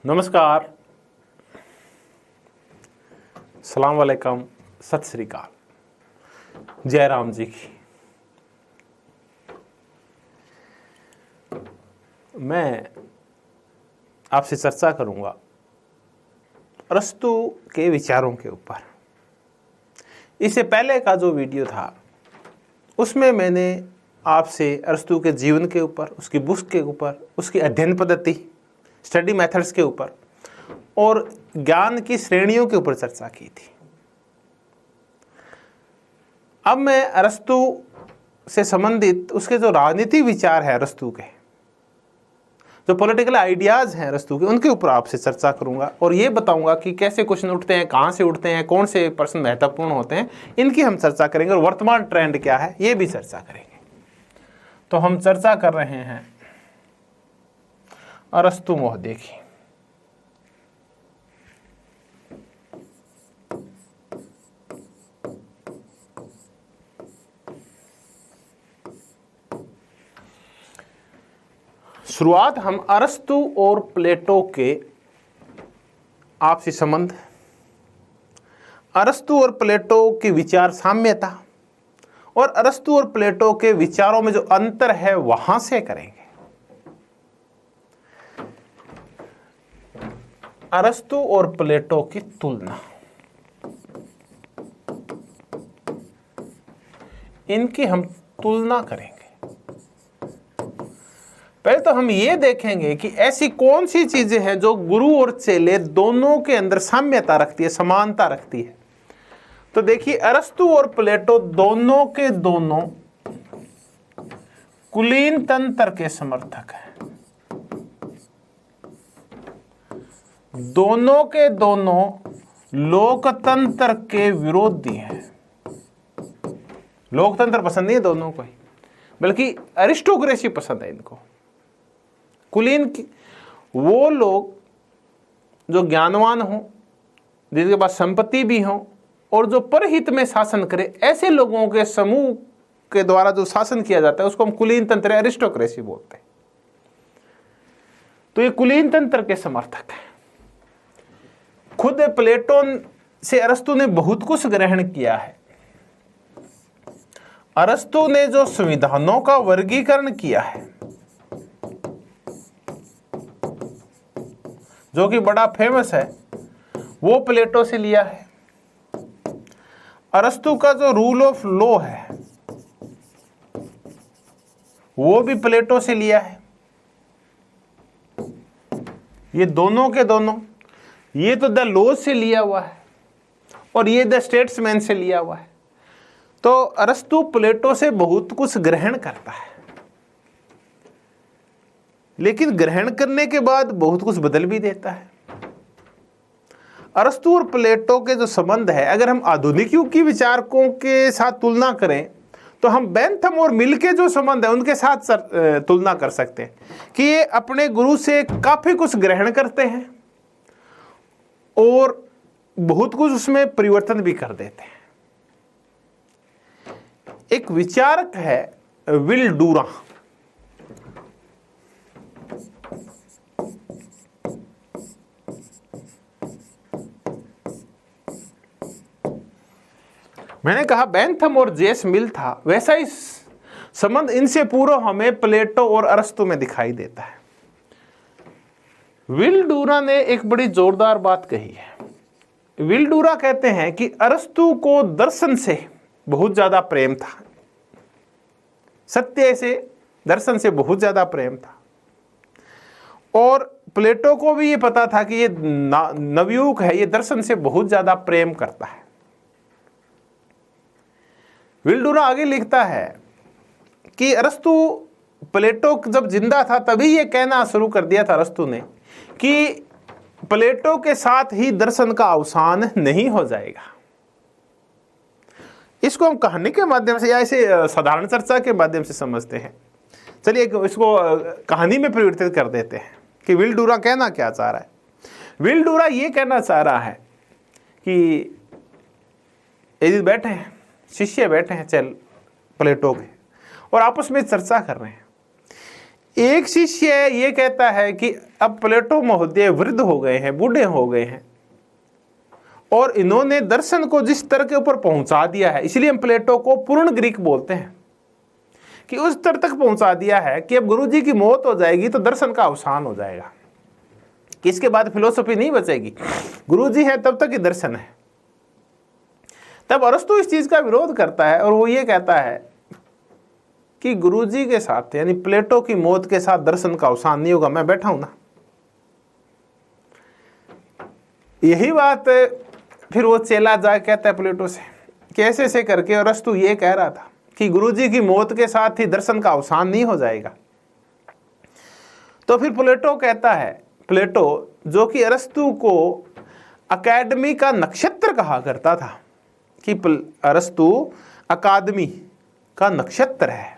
नमस्कार, सलाम वालेकुम, सत श्री अकाल, जय राम जी की। मैं आपसे चर्चा करूंगा अरस्तू के विचारों के ऊपर। इससे पहले का जो वीडियो था उसमें मैंने आपसे अरस्तू के जीवन के ऊपर, उसकी बुक्स के ऊपर, उसकी अध्ययन पद्धति, स्टडी मेथड्स के ऊपर और ज्ञान की श्रेणियों के ऊपर चर्चा की थी। अब मैं अरस्तू से संबंधित उसके जो राजनीतिक विचार है अरस्तू के, जो पॉलिटिकल आइडियाज हैं अरस्तू के, उनके ऊपर आपसे चर्चा करूंगा और ये बताऊंगा कि कैसे क्वेश्चन उठते हैं, कहाँ से उठते हैं, कौन से प्रश्न महत्वपूर्ण होते हैं, इनकी हम चर्चा करेंगे और वर्तमान ट्रेंड क्या है ये भी चर्चा करेंगे। तो हम चर्चा कर रहे हैं अरस्तू महोदय की। शुरुआत हम अरस्तू और प्लेटो के आपसी संबंध, अरस्तु और प्लेटो की विचार साम्यता और अरस्तु और प्लेटो के विचारों में जो अंतर है वहां से करेंगे। अरस्तु और प्लेटो की तुलना, इनकी हम तुलना करेंगे। पहले तो हम ये देखेंगे कि ऐसी कौन सी चीजें हैं जो गुरु और चेले दोनों के अंदर साम्यता रखती है, समानता रखती है। तो देखिए, अरस्तु और प्लेटो दोनों के दोनों कुलीन तंत्र के समर्थक हैं, दोनों के दोनों लोकतंत्र के विरोधी हैं। लोकतंत्र पसंद नहीं है दोनों को ही, बल्कि अरिस्टोक्रेसी पसंद है इनको। कुलीन की वो लोग जो ज्ञानवान हों, जिनके पास संपत्ति भी हो और जो परहित में शासन करे, ऐसे लोगों के समूह के द्वारा जो शासन किया जाता है उसको हम कुलीन तंत्र, अरिस्टोक्रेसी बोलते हैं। तो ये कुलीन तंत्र के समर्थक हैं। खुद प्लेटो से अरस्तु ने बहुत कुछ ग्रहण किया है। अरस्तु ने जो संविधानों का वर्गीकरण किया है, जो कि बड़ा फेमस है, वो प्लेटो से लिया है। अरस्तु का जो रूल ऑफ लॉ है वो भी प्लेटो से लिया है। ये दोनों के दोनों, ये तो द लॉ से लिया हुआ है और ये द स्टेट्समैन से लिया हुआ है। तो अरस्तु प्लेटो से बहुत कुछ ग्रहण करता है, लेकिन ग्रहण करने के बाद बहुत कुछ बदल भी देता है। अरस्तु और प्लेटो के जो संबंध है, अगर हम आधुनिक युग की विचारकों के साथ तुलना करें तो हम बेंथम और मिल के जो संबंध है उनके साथ तुलना कर सकते हैं कि ये अपने गुरु से काफी कुछ ग्रहण करते हैं और बहुत कुछ उसमें परिवर्तन भी कर देते हैं। एक विचारक है विल डूरा, मैंने कहा बेंथम और जेस मिल था, वैसा ही संबंध इनसे पूर्व हमें प्लेटो और अरस्तु में दिखाई देता है। विल डूरा ने एक बड़ी जोरदार बात कही है। विल डूरा कहते हैं कि अरस्तु को दर्शन से बहुत ज्यादा प्रेम था, सत्य से, दर्शन से बहुत ज्यादा प्रेम था, और प्लेटो को भी ये पता था कि ये नवयुग है, ये दर्शन से बहुत ज्यादा प्रेम करता है। विल डूरा आगे लिखता है कि अरस्तु, प्लेटो जब जिंदा था तभी ये कहना शुरू कर दिया था अरस्तु ने कि प्लेटो के साथ ही दर्शन का अवसान नहीं हो जाएगा। इसको हम कहानी के माध्यम से या इसे साधारण चर्चा के माध्यम से समझते हैं। चलिए इसको कहानी में परिवर्तित कर देते हैं कि विल डूरा कहना क्या चाह रहा है। विल डूरा ये कहना चाह रहा है कि बैठे हैं, शिष्य बैठे हैं चल प्लेटो के, और आपस में चर्चा कर रहे हैं। एक शिष्य ये कहता है कि अब प्लेटो महोदय वृद्ध हो गए हैं, बूढ़े हो गए हैं, और इन्होंने दर्शन को जिस स्तर के ऊपर पहुंचा दिया है, इसलिए हम प्लेटो को पूर्ण ग्रीक बोलते हैं, कि उस स्तर तक पहुंचा दिया है कि अब गुरुजी की मौत हो जाएगी तो दर्शन का अवसान हो जाएगा, कि इसके बाद फिलोसफी नहीं बचेगी, गुरुजी है तब तक ही दर्शन है। तब अरस्तु इस चीज का विरोध करता है और वो ये कहता है कि गुरुजी के साथ यानी प्लेटो की मौत के साथ दर्शन का अवसान नहीं होगा, मैं बैठा हूं ना। यही बात फिर वो चेला जा कहता है प्लेटो से, कैसे से करके अरस्तु ये कह रहा था कि गुरुजी की मौत के साथ ही दर्शन का अवसान नहीं हो जाएगा। तो फिर प्लेटो कहता है, प्लेटो जो कि अरस्तु को अकादमी का नक्षत्र कहा करता था, कि अरस्तु अकादमी का नक्षत्र है,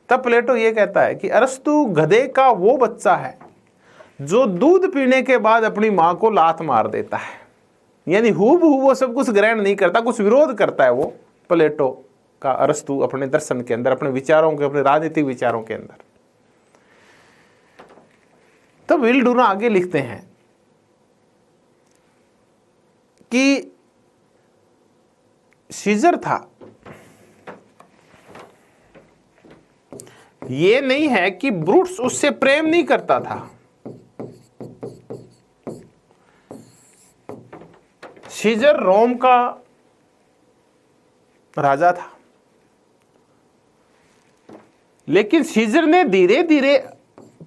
तब प्लेटो ये कहता है कि अरस्तु गधे का वो बच्चा है जो दूध पीने के बाद अपनी मां को लात मार देता है। यानी हूबहू वो सब कुछ ग्रहण नहीं करता, कुछ विरोध करता है वो प्लेटो का अरस्तु अपने दर्शन के अंदर, अपने विचारों के, अपने राजनीतिक विचारों के अंदर। तो विल्डूना आगे लिखते हैं कि सीजर था, ये नहीं है कि ब्रूट्स उससे प्रेम नहीं करता था। सीजर रोम का राजा था, लेकिन सीजर ने धीरे धीरे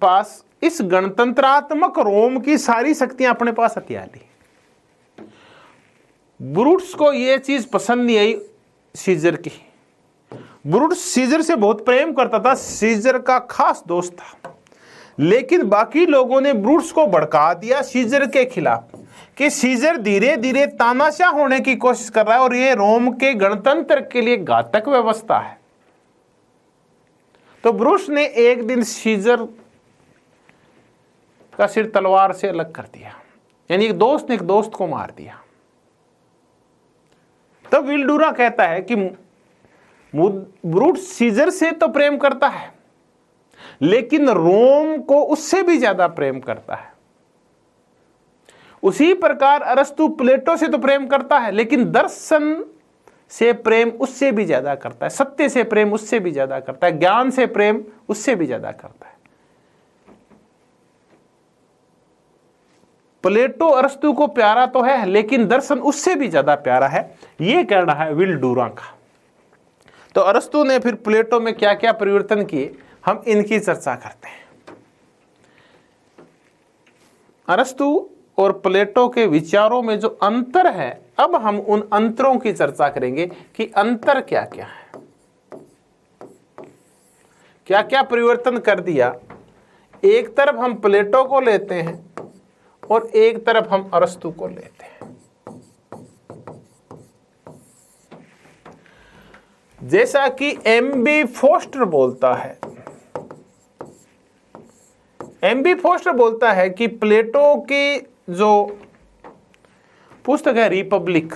पास इस गणतंत्रात्मक रोम की सारी शक्तियां अपने पास हथिया ली। ब्रूट्स को यह चीज पसंद नहीं आई सीजर की। ब्रूट्स सीजर से बहुत प्रेम करता था, सीजर का खास दोस्त था, लेकिन बाकी लोगों ने ब्रूट्स को भड़का दिया सीजर के खिलाफ कि सीजर धीरे धीरे तानाशाह होने की कोशिश कर रहा है और ये रोम के गणतंत्र के लिए घातक व्यवस्था है। तो ब्रूट्स ने एक दिन सीजर का सिर तलवार से अलग कर दिया, यानी एक दोस्त ने एक दोस्त को मार दिया। तो विल्डूरा कहता है कि ब्रूट्स सीजर से तो प्रेम करता है, लेकिन रोम को उससे भी ज्यादा प्रेम करता है। उसी प्रकार अरस्तु प्लेटो से तो प्रेम करता है, लेकिन दर्शन से प्रेम उससे भी ज्यादा करता है, सत्य से प्रेम उससे भी ज्यादा करता है, ज्ञान से प्रेम उससे भी ज्यादा करता है। प्लेटो अरस्तु को प्यारा तो है, लेकिन दर्शन उससे भी ज्यादा प्यारा है, यह कहना है विल्डूरा का। तो अरस्तु ने फिर प्लेटो में क्या क्या परिवर्तन किए, हम इनकी चर्चा करते हैं। अरस्तु और प्लेटो के विचारों में जो अंतर है, अब हम उन अंतरों की चर्चा करेंगे कि अंतर क्या क्या है, क्या क्या परिवर्तन कर दिया। एक तरफ हम प्लेटो को लेते हैं और एक तरफ हम अरस्तु को लेते हैं। जैसा कि एम.बी. फोस्टर बोलता है, एम.बी. फोस्टर बोलता है कि प्लेटो की जो पुस्तक है रिपब्लिक,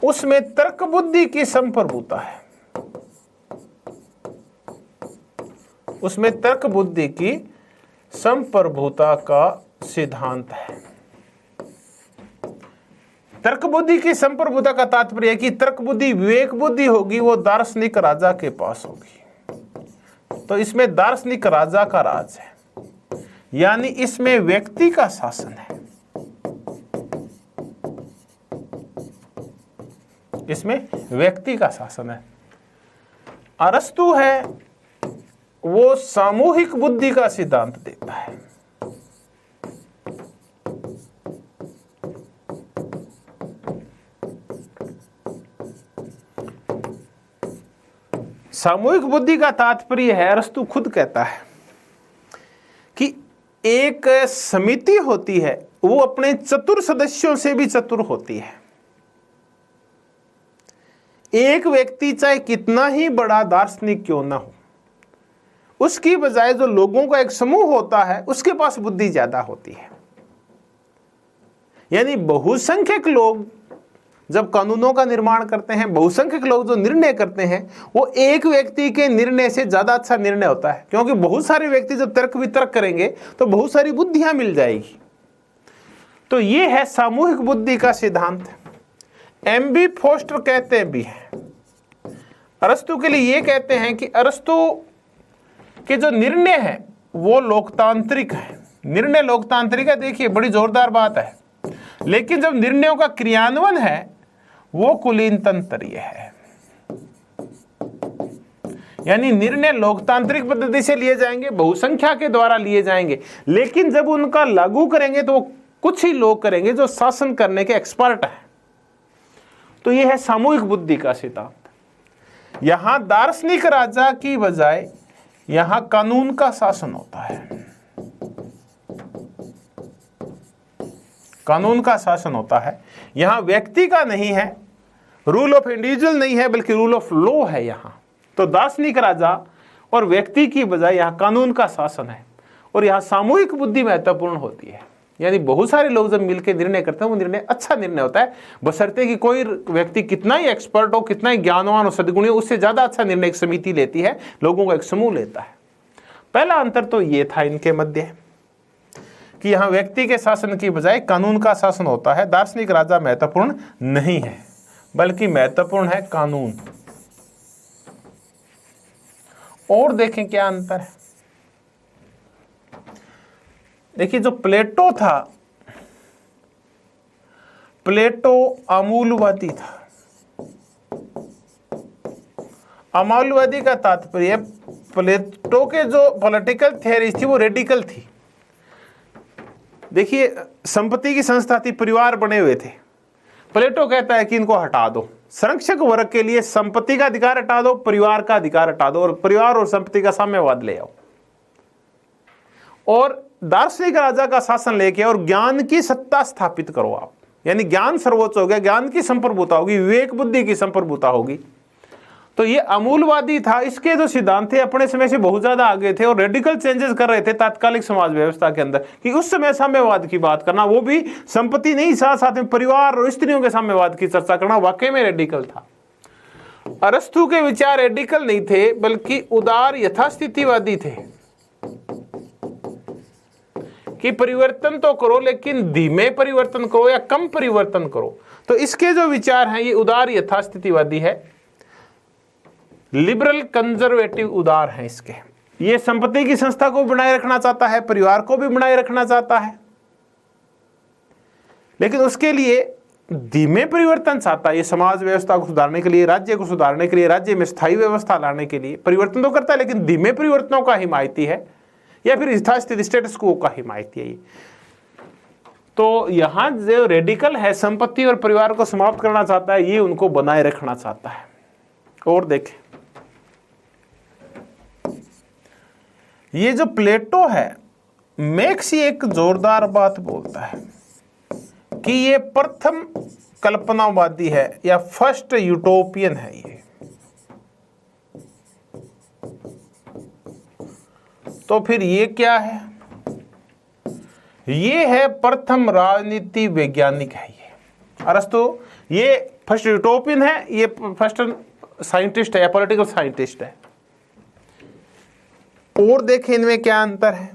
उसमें तर्क बुद्धि की संप्रभुता है, उसमें तर्क बुद्धि की संप्रभुता का सिद्धांत है। तर्क बुद्धि की संप्रभुता का तात्पर्य है कि तर्क बुद्धि विवेक बुद्धि होगी, वो दार्शनिक राजा के पास होगी। तो इसमें दार्शनिक राजा का राज है, यानी इसमें व्यक्ति का शासन है, इसमें व्यक्ति का शासन है। अरस्तु है वो सामूहिक बुद्धि का सिद्धांत देता है। सामूहिक बुद्धि का तात्पर्य है, अरस्तु खुद कहता है कि एक समिति होती है, वो अपने चतुर सदस्यों से भी चतुर होती है। एक व्यक्ति चाहे कितना ही बड़ा दार्शनिक क्यों ना हो, उसकी बजाय जो लोगों का एक समूह होता है, उसके पास बुद्धि ज्यादा होती है। यानी बहुसंख्यक लोग जब कानूनों का निर्माण करते हैं, बहुसंख्यक लोग जो निर्णय करते हैं, वो एक व्यक्ति के निर्णय से ज्यादा अच्छा निर्णय होता है, क्योंकि बहुत सारे व्यक्ति जब तर्क वितर्क करेंगे तो बहुत सारी बुद्धियां मिल जाएगी। तो ये है सामूहिक बुद्धि का सिद्धांत। एमबी फोस्टर कहते भी हैं, अरस्तु के लिए ये कहते हैं कि अरस्तु के जो निर्णय है वो लोकतांत्रिक है। निर्णय लोकतांत्रिक है, देखिए बड़ी जोरदार बात है। लेकिन जब निर्णयों का क्रियान्वयन है वो कुलीन तंत्रीय है, यानी निर्णय लोकतांत्रिक पद्धति से लिए जाएंगे, बहुसंख्या के द्वारा लिए जाएंगे, लेकिन जब उनका लागू करेंगे तो वो कुछ ही लोग करेंगे जो शासन करने के एक्सपर्ट हैं। तो यह है सामूहिक बुद्धि का सिद्धांत। यहां दार्शनिक राजा की बजाय यहां कानून का शासन होता है, कानून का शासन होता है। यहां व्यक्ति का नहीं है, रूल ऑफ इंडिविजुअल नहीं है, बल्कि रूल ऑफ लॉ है यहां। तो दार्शनिक राजा और व्यक्ति की बजाय यहां कानून का शासन है, और यहां सामूहिक बुद्धि महत्वपूर्ण होती है। यानी बहुत सारे लोग जब मिलकर निर्णय करते हैं वो निर्णय अच्छा निर्णय होता है, बशर्ते कि कोई व्यक्ति कितना ही एक्सपर्ट हो, कितना ही ज्ञानवान हो, सद्गुणी हो, उससे ज्यादा अच्छा निर्णय एक समिति लेती है, लोगों का एक समूह लेता है। पहला अंतर तो ये था इनके मध्य कि यहां व्यक्ति के शासन की बजाय कानून का शासन होता है। दार्शनिक राजा महत्वपूर्ण नहीं है, बल्कि महत्वपूर्ण है कानून। और देखें क्या अंतर है। देखिए जो प्लेटो था, प्लेटो अमूलवादी था। अमूलवादी का तात्पर्य, प्लेटो के जो पॉलिटिकल थ्योरी थी वो रेडिकल थी। देखिए संपत्ति की संस्था थी, परिवार बने हुए थे। प्लेटो कहता है कि इनको हटा दो, संरक्षक वर्ग के लिए संपत्ति का अधिकार हटा दो, परिवार का अधिकार हटा दो, और परिवार और संपत्ति का साम्यवाद ले आओ, और दार्शनिक राजा का शासन लेके और ज्ञान की सत्ता स्थापित करो आप। यानी ज्ञान सर्वोच्च हो गया, ज्ञान की संप्रभुता होगी, विवेक बुद्धि की संप्रभुता होगी। तो ये अमूलवादी था। इसके जो सिद्धांत थे अपने समय से बहुत ज्यादा आगे थे और रेडिकल चेंजेस कर रहे थे तात्कालिक समाज व्यवस्था के अंदर, कि उस समय साम्यवाद की बात करना, वो भी संपत्ति नहीं, साथ साथ में परिवार और स्त्रियों के साम्यवाद की चर्चा करना वाकई में रेडिकल था। अरस्तु के विचार रेडिकल नहीं थे, बल्कि उदार यथास्थितिवादी थे कि परिवर्तन तो करो लेकिन धीमे परिवर्तन करो या कम परिवर्तन करो। तो इसके जो विचार हैं ये उदार यथास्थितिवादी है, लिबरल कंजर्वेटिव उदार हैं इसके। ये संपत्ति की संस्था को बनाए रखना चाहता है, परिवार को भी बनाए रखना चाहता है, लेकिन उसके लिए धीमे परिवर्तन चाहता है। ये समाज व्यवस्था को सुधारने के लिए, राज्य को सुधारने के लिए, राज्य में स्थायी व्यवस्था लाने के लिए परिवर्तन तो करता है, लेकिन धीमे परिवर्तनों का हिमायती है, या फिर यथास्थिति स्टेटस को का हिमायती है। तो यहां जो रेडिकल है, संपत्ति और परिवार को समाप्त करना चाहता है, ये उनको बनाए रखना चाहता है। और देखें ये जो प्लेटो है, मैक्स एक जोरदार बात बोलता है कि ये प्रथम कल्पनावादी है या फर्स्ट यूटोपियन है। ये तो फिर ये क्या है? ये है प्रथम राजनीति वैज्ञानिक है। ये अरस्तु ये फर्स्ट यूटोपियन है, ये फर्स्ट साइंटिस्ट है या पॉलिटिकल साइंटिस्ट है। और देखें इनमें क्या अंतर है।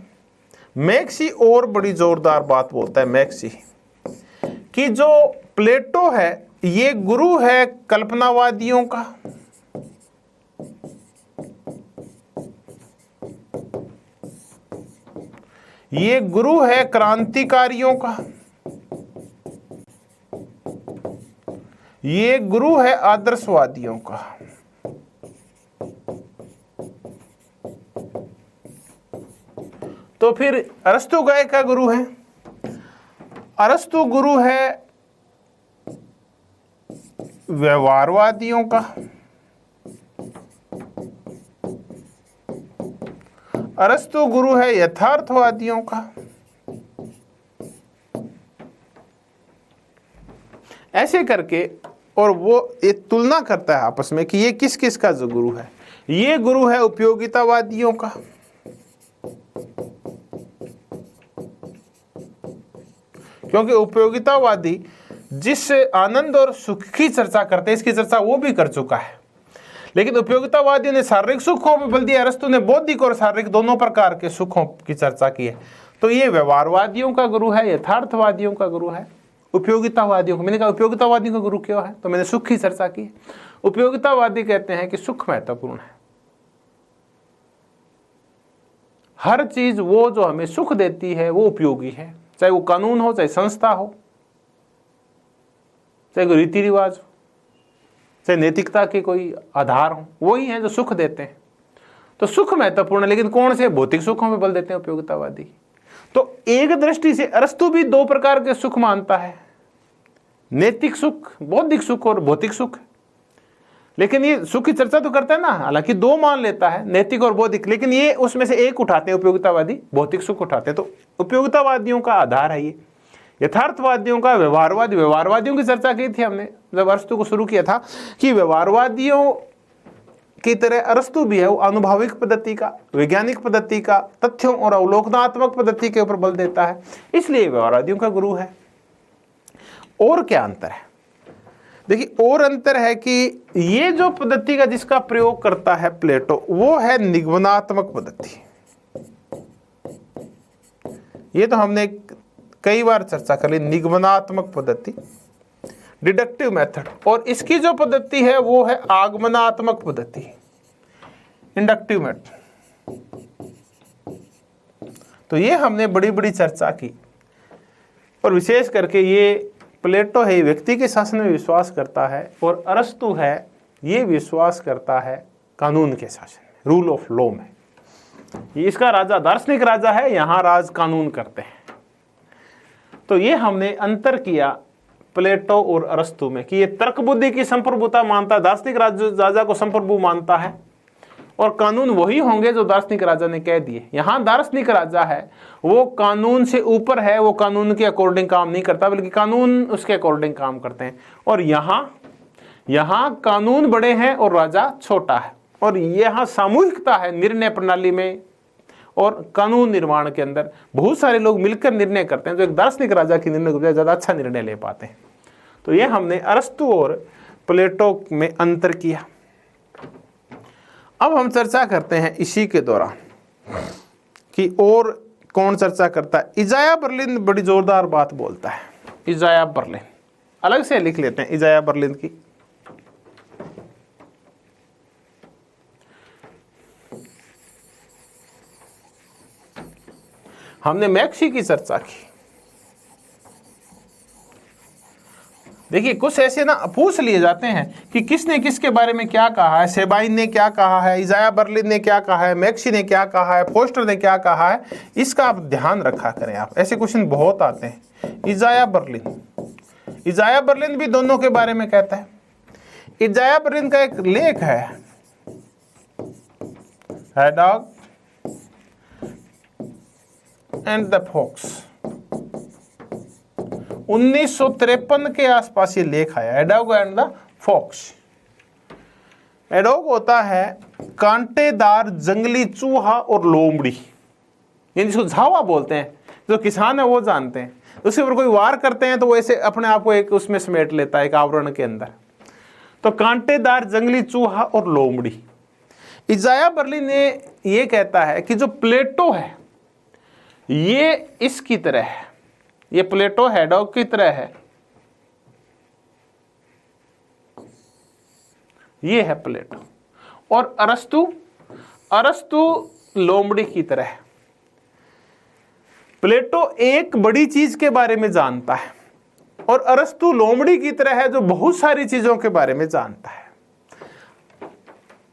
मैक्सी और बड़ी जोरदार बात बोलता है मैक्सी कि जो प्लेटो है ये गुरु है कल्पनावादियों का, ये गुरु है क्रांतिकारियों का, ये गुरु है आदर्शवादियों का। तो फिर अरस्तु गाय का गुरु है? अरस्तु गुरु है व्यवहारवादियों का, अरस्तु गुरु है यथार्थवादियों का। ऐसे करके और वो एक तुलना करता है आपस में कि ये किस किस का जो गुरु है। ये गुरु है उपयोगितावादियों का, क्योंकि उपयोगितावादी जिस आनंद और सुख की चर्चा करते हैं, इसकी चर्चा वो भी कर चुका है। लेकिन उपयोगितावादियों ने शारीरिक सुखों पर बल दिया, अरस्तु ने बौद्धिक और शारीरिक दोनों प्रकार के सुखों की चर्चा की है। तो ये व्यवहारवादियों का गुरु है, यथार्थवादियों का गुरु है, उपयोगितावादियों को। मैंने कहा उपयोगितावादियों का गुरु क्यों है, तो मैंने सुख की चर्चा की। उपयोगितावादी कहते हैं कि सुख महत्वपूर्ण है, हर चीज वो जो हमें सुख देती है वो उपयोगी है, चाहे वो कानून हो, चाहे संस्था हो, चाहे कोई रीति रिवाज हो, चाहे नैतिकता के कोई आधार हो, वही है जो सुख देते हैं। तो सुख महत्वपूर्ण है, लेकिन कौन से? भौतिक सुखों में बल देते हैं उपयोगितावादी। तो एक दृष्टि से अरस्तु भी दो प्रकार के सुख मानता है, नैतिक सुख, बौद्धिक सुख और भौतिक सुख। लेकिन ये सुख की चर्चा तो करता है ना, हालांकि दो मान लेता है, नैतिक और बौद्धिक, लेकिन ये उसमें से एक उठाते हैं उपयोगितावादी, भौतिक सुख उठाते हैं। तो उपयोगितावादियों का आधार है ये। यथार्थवादियों का व्यवहारवादी, व्यवहारवादियों की चर्चा की थी हमने जब अरस्तु को शुरू किया था, कि व्यवहारवादियों की तरह अरस्तु भी है, वो आनुभविक पद्धति का, वैज्ञानिक पद्धति का, तथ्यों और अवलोकनात्मक पद्धति के ऊपर बल देता है, इसलिए व्यवहारवादियों का गुरु है। और क्या अंतर है? देखिए, और अंतर है कि ये जो पद्धति का जिसका प्रयोग करता है प्लेटो, वो है निगमनात्मक पद्धति। ये तो हमने कई बार चर्चा कर ली, निगमनात्मक पद्धति, डिडक्टिव मेथड। और इसकी जो पद्धति है वो है आगमनात्मक पद्धति, इंडक्टिव मेथड। तो ये हमने बड़ी बड़ी चर्चा की। और विशेष करके ये प्लेटो है, व्यक्ति के शासन में विश्वास करता है, और अरस्तु है, ये विश्वास करता है कानून के शासन में, रूल ऑफ लॉ में। ये इसका राजा दार्शनिक राजा है, यहाँ राज कानून करते हैं। तो ये हमने अंतर किया प्लेटो और अरस्तु में, कि ये तर्क बुद्धि की संप्रभुता मानता है, दार्शनिक राजा को संप्रभु मानता है, और कानून वही होंगे जो दार्शनिक राजा ने कह दिए। यहाँ दार्शनिक राजा है, वो कानून से ऊपर है, वो कानून के अकॉर्डिंग काम नहीं करता, बल्कि कानून उसके अकॉर्डिंग काम करते हैं। और यहाँ कानून बड़े हैं और राजा छोटा है। और यहाँ सामूहिकता है निर्णय प्रणाली में, और कानून निर्माण के अंदर बहुत सारे लोग मिलकर निर्णय करते हैं, जो एक दार्शनिक राजा की निर्णय को ज़्यादा अच्छा निर्णय ले पाते हैं। तो ये हमने अरस्तु और प्लेटो में अंतर किया। अब हम चर्चा करते हैं इसी के दौरान कि और कौन चर्चा करता है। इजाया बर्लिन बड़ी जोरदार बात बोलता है। इजाया बर्लिन अलग से लिख लेते हैं, इजाया बर्लिन की। हमने मैक्सी की चर्चा की। देखिए, कुछ ऐसे ना पूछ लिए जाते हैं कि किसने किसके बारे में क्या कहा है, सेबाइन ने क्या कहा है, इजाया बर्लिन ने क्या कहा है, मैक्सी ने क्या कहा है, फोस्टर ने क्या कहा है, इसका आप ध्यान रखा करें। आप ऐसे क्वेश्चन बहुत आते हैं। इजाया बर्लिन भी दोनों के बारे में कहता है। इजाया बर्लिन का एक लेख है, हैडॉग एंड द फॉक्स, 1953 के आसपास ये लेख आया, Haddock and the fox. Haddock होता है कांटेदार जंगली चूहा और लोमड़ी, यानी जिसको झावा बोलते हैं, जो किसान है वो जानते हैं। उसके ऊपर कोई वार करते हैं तो वो ऐसे अपने आप को एक उसमें समेट लेता है, एक आवरण के अंदर। तो कांटेदार जंगली चूहा और लोमड़ी। इजाया बर्लिन ने ये कहता है कि जो प्लेटो है ये इसकी तरह है, ये प्लेटो हैडॉग की तरह है, ये है प्लेटो। और अरस्तु लोमड़ी की तरह है। प्लेटो एक बड़ी चीज के बारे में जानता है, और अरस्तु लोमड़ी की तरह है जो बहुत सारी चीजों के बारे में जानता है।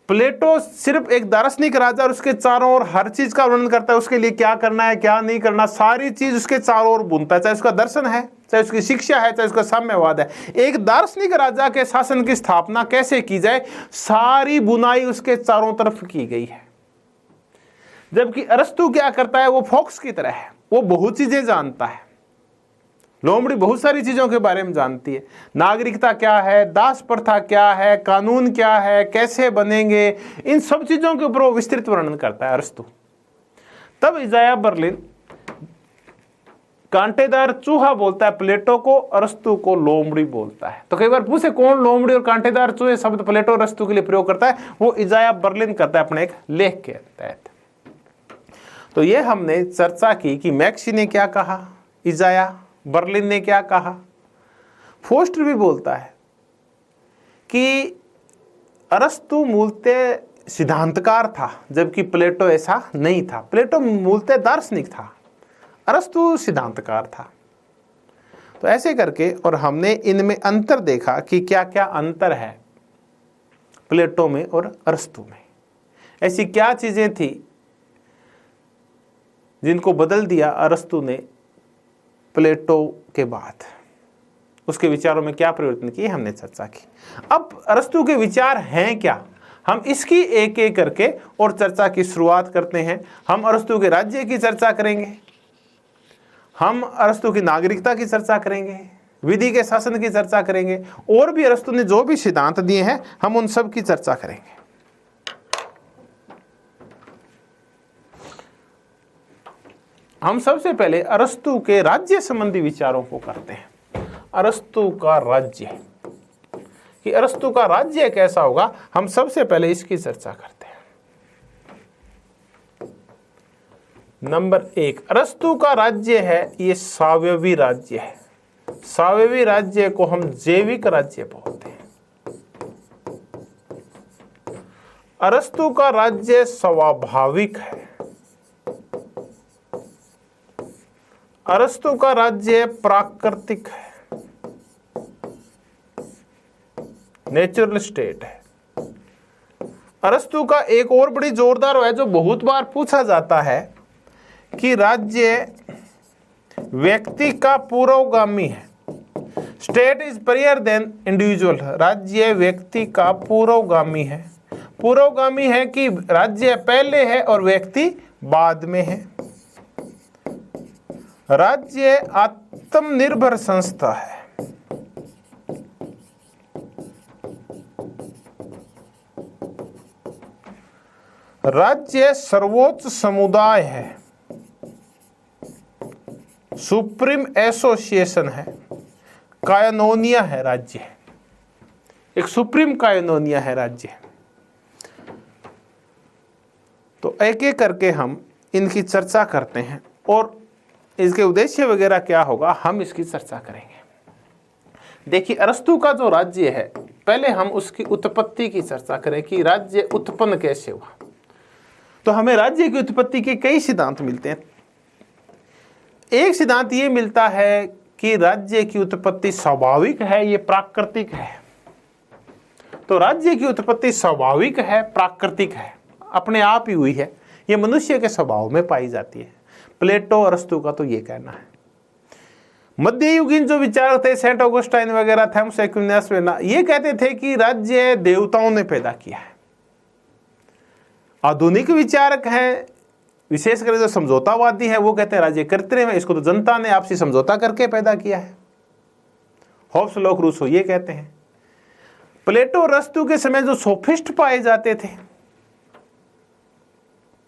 प्लेटो सिर्फ एक दार्शनिक राजा और उसके चारों ओर हर चीज का वर्णन करता है, उसके लिए क्या करना है क्या नहीं करना, सारी चीज उसके चारों ओर बुनता है, चाहे उसका दर्शन है, चाहे उसकी शिक्षा है, चाहे उसका साम्यवाद है। एक दार्शनिक राजा के शासन की स्थापना कैसे की जाए, सारी बुनाई उसके चारों तरफ की गई है। जबकि अरस्तु क्या करता है, वो फॉक्स की तरह है, वो बहुत चीजें जानता है। लोमड़ी बहुत सारी चीजों के बारे में जानती है, नागरिकता क्या है, दास प्रथा क्या है, कानून क्या है, कैसे बनेंगे, इन सब चीजों के ऊपर वो विस्तृत वर्णन करता है अरस्तु। तब इजाया बर्लिन कांटेदार चूहा बोलता है प्लेटो को, अरस्तु को लोमड़ी बोलता है। तो कई बार पूछे कौन लोमड़ी और कांटेदार चूहे शब्द प्लेटो और अरस्तु के लिए प्रयोग करता है, वो इजाया बर्लिन करता है अपने एक लेख के तहत। तो ये हमने चर्चा की कि मैक्सी ने क्या कहा, इजाया बर्लिन ने क्या कहा। फोस्टर भी बोलता है कि अरस्तु मूलतः सिद्धांतकार था, जबकि प्लेटो ऐसा नहीं था। प्लेटो मूलतः दार्शनिक था, अरस्तु सिद्धांतकार था। तो ऐसे करके और हमने इनमें अंतर देखा कि क्या क्या अंतर है प्लेटो में और अरस्तु में। ऐसी क्या चीजें थी जिनको बदल दिया अरस्तु ने प्लेटो के बाद, उसके विचारों में क्या परिवर्तन किए हमने चर्चा की। अब अरस्तु के विचार हैं क्या, हम इसकी एक एक करके और चर्चा की शुरुआत करते हैं। हम अरस्तु के राज्य की चर्चा करेंगे, हम अरस्तु की नागरिकता की चर्चा करेंगे, विधि के शासन की चर्चा करेंगे, और भी अरस्तु ने जो भी सिद्धांत दिए हैं हम उन सब की चर्चा करेंगे। हम सबसे पहले अरस्तु के राज्य संबंधी विचारों को करते हैं। अरस्तु का राज्य, कि अरस्तु का राज्य कैसा होगा, हम सबसे पहले इसकी चर्चा करते हैं। नंबर 1, अरस्तु का राज्य है ये सावयवी राज्य है। सावयवी राज्य को हम जैविक राज्य बोलते हैं। अरस्तु का राज्य स्वाभाविक है। अरस्तु का राज्य प्राकृतिक है, नेचुरल स्टेट है। अरस्तु का एक और बड़ी जोरदार है जो बहुत बार पूछा जाता है कि राज्य व्यक्ति का पूर्वगामी है। State is prior than individual. राज्य व्यक्ति का पूर्वगामी है। पूर्वगामी है कि राज्य पहले है और व्यक्ति बाद में है। राज्य आत्मनिर्भर संस्था है। राज्य सर्वोच्च समुदाय है, सुप्रीम एसोसिएशन है, कायनोनिया है। राज्य एक सुप्रीम कायनोनिया है राज्य। तो एक एक करके हम इनकी चर्चा करते हैं और इसके उद्देश्य वगैरह क्या होगा हम इसकी चर्चा करेंगे। देखिए अरस्तु का जो राज्य है, पहले हम उसकी उत्पत्ति की चर्चा करें कि राज्य उत्पन्न कैसे हुआ। तो हमें राज्य की उत्पत्ति के कई सिद्धांत मिलते हैं। एक सिद्धांत ये मिलता है कि राज्य की उत्पत्ति स्वाभाविक है, ये प्राकृतिक है। तो राज्य की उत्पत्ति स्वाभाविक है, प्राकृतिक है, अपने आप ही हुई है, ये मनुष्य के स्वभाव में पाई जाती है। प्लेटो अरस्तु का तो ये कहना है। मध्ययुगीन जो विचारक थे, सेंट ऑगस्टाइन वगैरह, थॉमस एक्विनास, ये कहते थे कि राज्य देवताओं ने पैदा किया है। आधुनिक विचारक हैं, विशेषकर जो समझौतावादी है, वो कहते हैं राज्य कृत्रिम है, इसको तो जनता ने आपसी समझौता करके पैदा किया है। हॉब्स, लॉक, रूसो ये कहते हैं। प्लेटो और अरस्तु के समय जो सोफिस्ट पाए जाते थे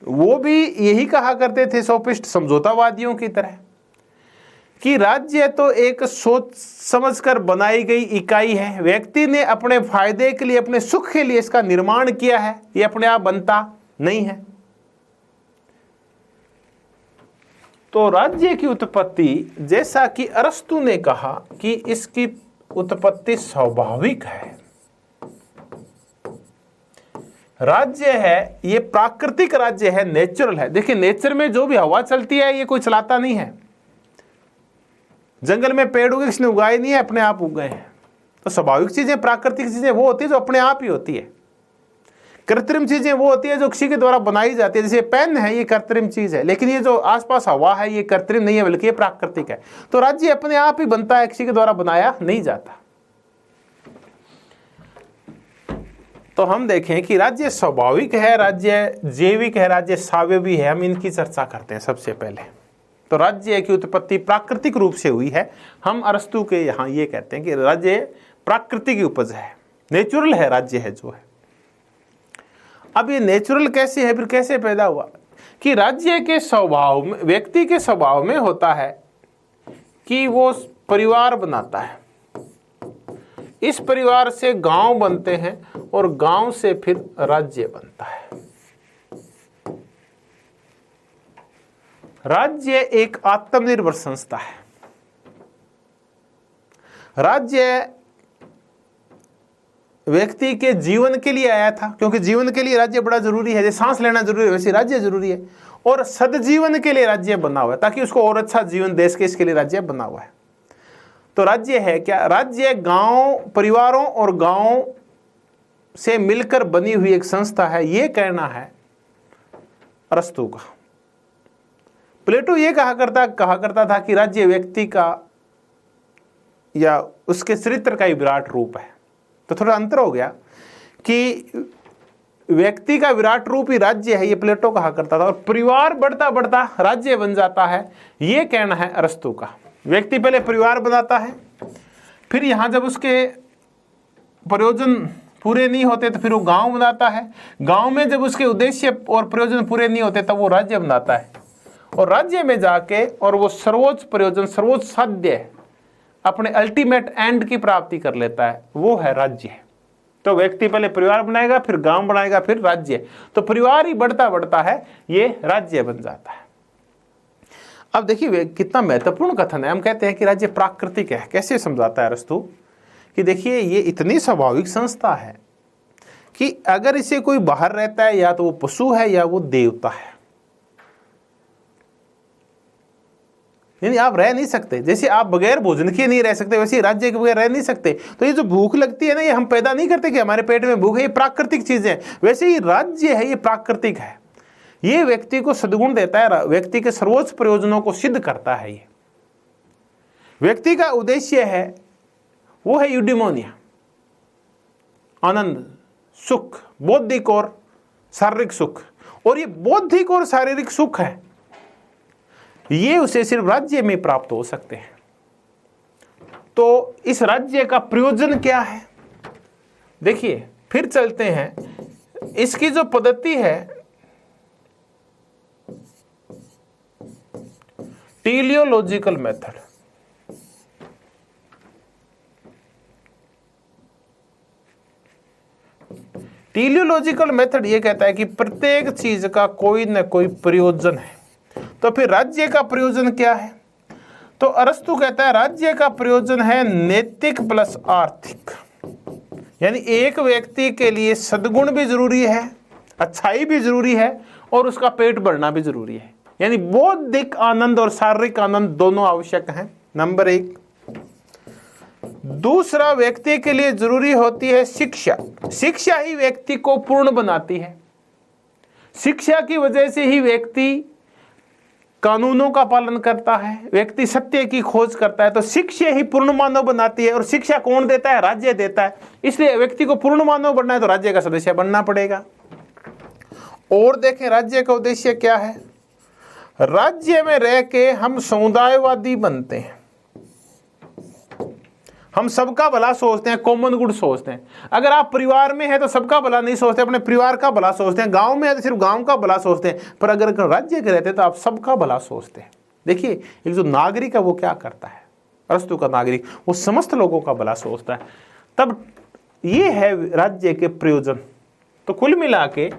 वो भी यही कहा करते थे, सोफिस्ट समझौतावादियों की तरह, कि राज्य तो एक सोच समझकर बनाई गई इकाई है, व्यक्ति ने अपने फायदे के लिए, अपने सुख के लिए इसका निर्माण किया है, ये अपने आप बनता नहीं है। तो राज्य की उत्पत्ति, जैसा कि अरस्तु ने कहा कि इसकी उत्पत्ति स्वाभाविक है, राज्य है ये प्राकृतिक राज्य है, नेचुरल है। देखिए नेचर में जो भी हवा चलती है ये कोई चलाता नहीं है। जंगल में पेड़ उगे, किसने उगाए नहीं है, अपने आप उग गए हैं। तो स्वाभाविक चीजें, प्राकृतिक चीजें वो होती है जो अपने आप ही होती है। कृत्रिम चीजें वो होती है जो किसी के द्वारा बनाई जाती है। जैसे पेन है, ये कृत्रिम चीज है, लेकिन ये जो आसपास हवा है ये कृत्रिम नहीं है, बल्कि ये प्राकृतिक है। तो राज्य अपने आप ही बनता है, किसी के द्वारा बनाया नहीं जाता। तो हम देखें कि राज्य स्वाभाविक है, राज्य जैविक है, राज्य सावयवी है। हम इनकी चर्चा करते हैं सबसे पहले। तो राज्य की उत्पत्ति प्राकृतिक रूप से हुई है। हम अरस्तु के यहाँ ये कहते हैं कि राज्य प्राकृतिक उपज है, नेचुरल है, राज्य है जो है। अब ये नेचुरल कैसे है, फिर कैसे पैदा हुआ? कि राज्य के स्वभाव में, व्यक्ति के स्वभाव में होता है कि वो परिवार बनाता है, इस परिवार से गांव बनते हैं और गांव से फिर राज्य बनता है। राज्य एक आत्मनिर्भर संस्था है। राज्य व्यक्ति के जीवन के लिए आया था, क्योंकि जीवन के लिए राज्य बड़ा जरूरी है। जैसे सांस लेना जरूरी है वैसे राज्य जरूरी है, और सदजीवन के लिए राज्य बना हुआ है ताकि उसको और अच्छा जीवन देश के इसके लिए राज्य बना हुआ है। तो राज्य है क्या? राज्य गांव, परिवारों और गांव से मिलकर बनी हुई एक संस्था है, ये कहना है अरस्तु का। प्लेटो ये कहा करता था कि राज्य व्यक्ति का या उसके चरित्र का ही विराट रूप है। तो थोड़ा अंतर हो गया कि व्यक्ति का विराट रूप ही राज्य है, ये प्लेटो कहा करता था, और परिवार बढ़ता बढ़ता राज्य बन जाता है, ये कहना है अरस्तु का। व्यक्ति पहले परिवार बनाता है, फिर यहाँ जब उसके प्रयोजन पूरे नहीं होते तो फिर वो गांव बनाता है, गांव में जब उसके उद्देश्य और प्रयोजन पूरे नहीं होते तब वो राज्य बनाता है, और राज्य में जाके और वो सर्वोच्च प्रयोजन, सर्वोच्च साध्य, अपने अल्टीमेट एंड की प्राप्ति कर लेता है, वो है राज्य। तो व्यक्ति पहले परिवार बनाएगा, फिर गांव बनाएगा, फिर राज्य। तो परिवार ही बढ़ता बढ़ता है ये राज्य बन जाता है। अब देखिए कितना महत्वपूर्ण कथन है। हम कहते हैं कि राज्य प्राकृतिक है। कैसे समझाता है अरस्तु कि देखिए ये इतनी स्वाभाविक संस्था है कि अगर इसे कोई बाहर रहता है या तो वो पशु है या वो देवता है, यानी आप रह नहीं सकते। जैसे आप बगैर भोजन के नहीं रह सकते, वैसे राज्य के बगैर रह नहीं सकते। तो ये जो भूख लगती है ना, ये हम पैदा नहीं करते कि हमारे पेट में भूख है, ये प्राकृतिक चीजें हैं। वैसे ही राज्य है, ये प्राकृतिक है। ये व्यक्ति को सद्गुण देता है, व्यक्ति के सर्वोच्च प्रयोजनों को सिद्ध करता है। ये व्यक्ति का उद्देश्य है, वो है यूडिमोनिया, आनंद, सुख, बौद्धिक और शारीरिक सुख। और ये बौद्धिक और शारीरिक सुख है, ये उसे सिर्फ राज्य में प्राप्त हो सकते हैं। तो इस राज्य का प्रयोजन क्या है? देखिए फिर चलते हैं। इसकी जो पद्धति है टीलियोलॉजिकल मेथड, टीलियोलॉजिकल मेथड ये कहता है कि प्रत्येक चीज का कोई न कोई प्रयोजन है। तो फिर राज्य का प्रयोजन क्या है? तो अरस्तु कहता है राज्य का प्रयोजन है नैतिक प्लस आर्थिक। यानी एक व्यक्ति के लिए सद्गुण भी जरूरी है, अच्छाई भी जरूरी है, और उसका पेट भरना भी जरूरी है। यानी बौद्धिक आनंद और शारीरिक आनंद दोनों आवश्यक हैं, नंबर एक। दूसरा, व्यक्ति के लिए जरूरी होती है शिक्षा। शिक्षा ही व्यक्ति को पूर्ण बनाती है। शिक्षा की वजह से ही व्यक्ति कानूनों का पालन करता है, व्यक्ति सत्य की खोज करता है। तो शिक्षा ही पूर्ण मानव बनाती है, और शिक्षा कौन देता है? राज्य देता है। इसलिए व्यक्ति को पूर्ण मानव बनना है तो राज्य का सदस्य बनना पड़ेगा। और देखें राज्य का उद्देश्य क्या है? राज्य में रह के हम समुदायवादी बनते हैं, हम सबका भला सोचते हैं, कॉमन गुड सोचते हैं। अगर आप परिवार में हैं तो सबका भला नहीं सोचते, अपने परिवार का भला सोचते हैं। गांव में है तो सिर्फ गांव का भला सोचते हैं, पर अगर राज्य के रहते हैं तो आप सबका भला सोचते हैं। देखिए एक जो नागरिक है वो क्या करता है? अरस्तु का नागरिक वो समस्त लोगों का भला सोचता है। तब ये है राज्य के प्रयोजन। तो कुल मिला के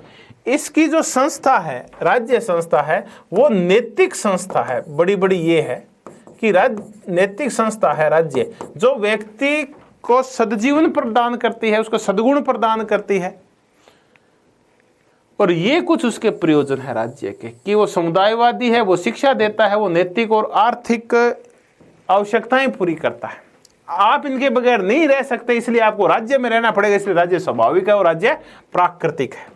इसकी जो संस्था है, राज्य संस्था है, वो नैतिक संस्था है। बड़ी बड़ी ये है कि नैतिक संस्था है राज्य, जो व्यक्ति को सद्जीवन प्रदान करती है, उसको सद्गुण प्रदान करती है। और ये कुछ उसके प्रयोजन है राज्य के, कि वो समुदायवादी है, वो शिक्षा देता है, वो नैतिक और आर्थिक आवश्यकताएं पूरी करता है। आप इनके बगैर नहीं रह सकते, इसलिए आपको राज्य में रहना पड़ेगा। इसलिए राज्य स्वाभाविक है और राज्य प्राकृतिक है।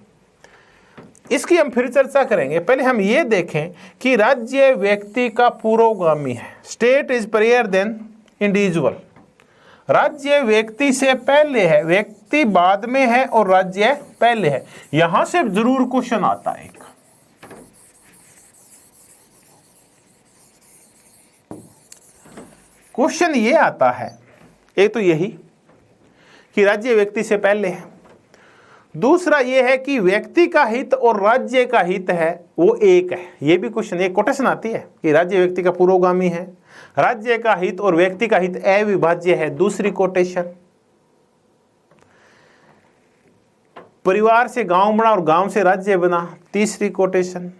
इसकी हम फिर चर्चा करेंगे। पहले हम ये देखें कि राज्य व्यक्ति का पुरोगामी है। State is prior than individual. राज्य व्यक्ति से पहले है, व्यक्ति बाद में है और राज्य पहले है। यहां से जरूर क्वेश्चन आता है। एक क्वेश्चन ये आता है, एक तो यही कि राज्य व्यक्ति से पहले है। दूसरा ये है कि व्यक्ति का हित और राज्य का हित है वो एक है। ये भी क्वेश्चन, एक कोटेशन आती है कि राज्य व्यक्ति का पुरोगामी है, राज्य का हित और व्यक्ति का हित अविभाज्य है, दूसरी कोटेशन। परिवार से गांव बना और गांव से राज्य बना, तीसरी कोटेशन।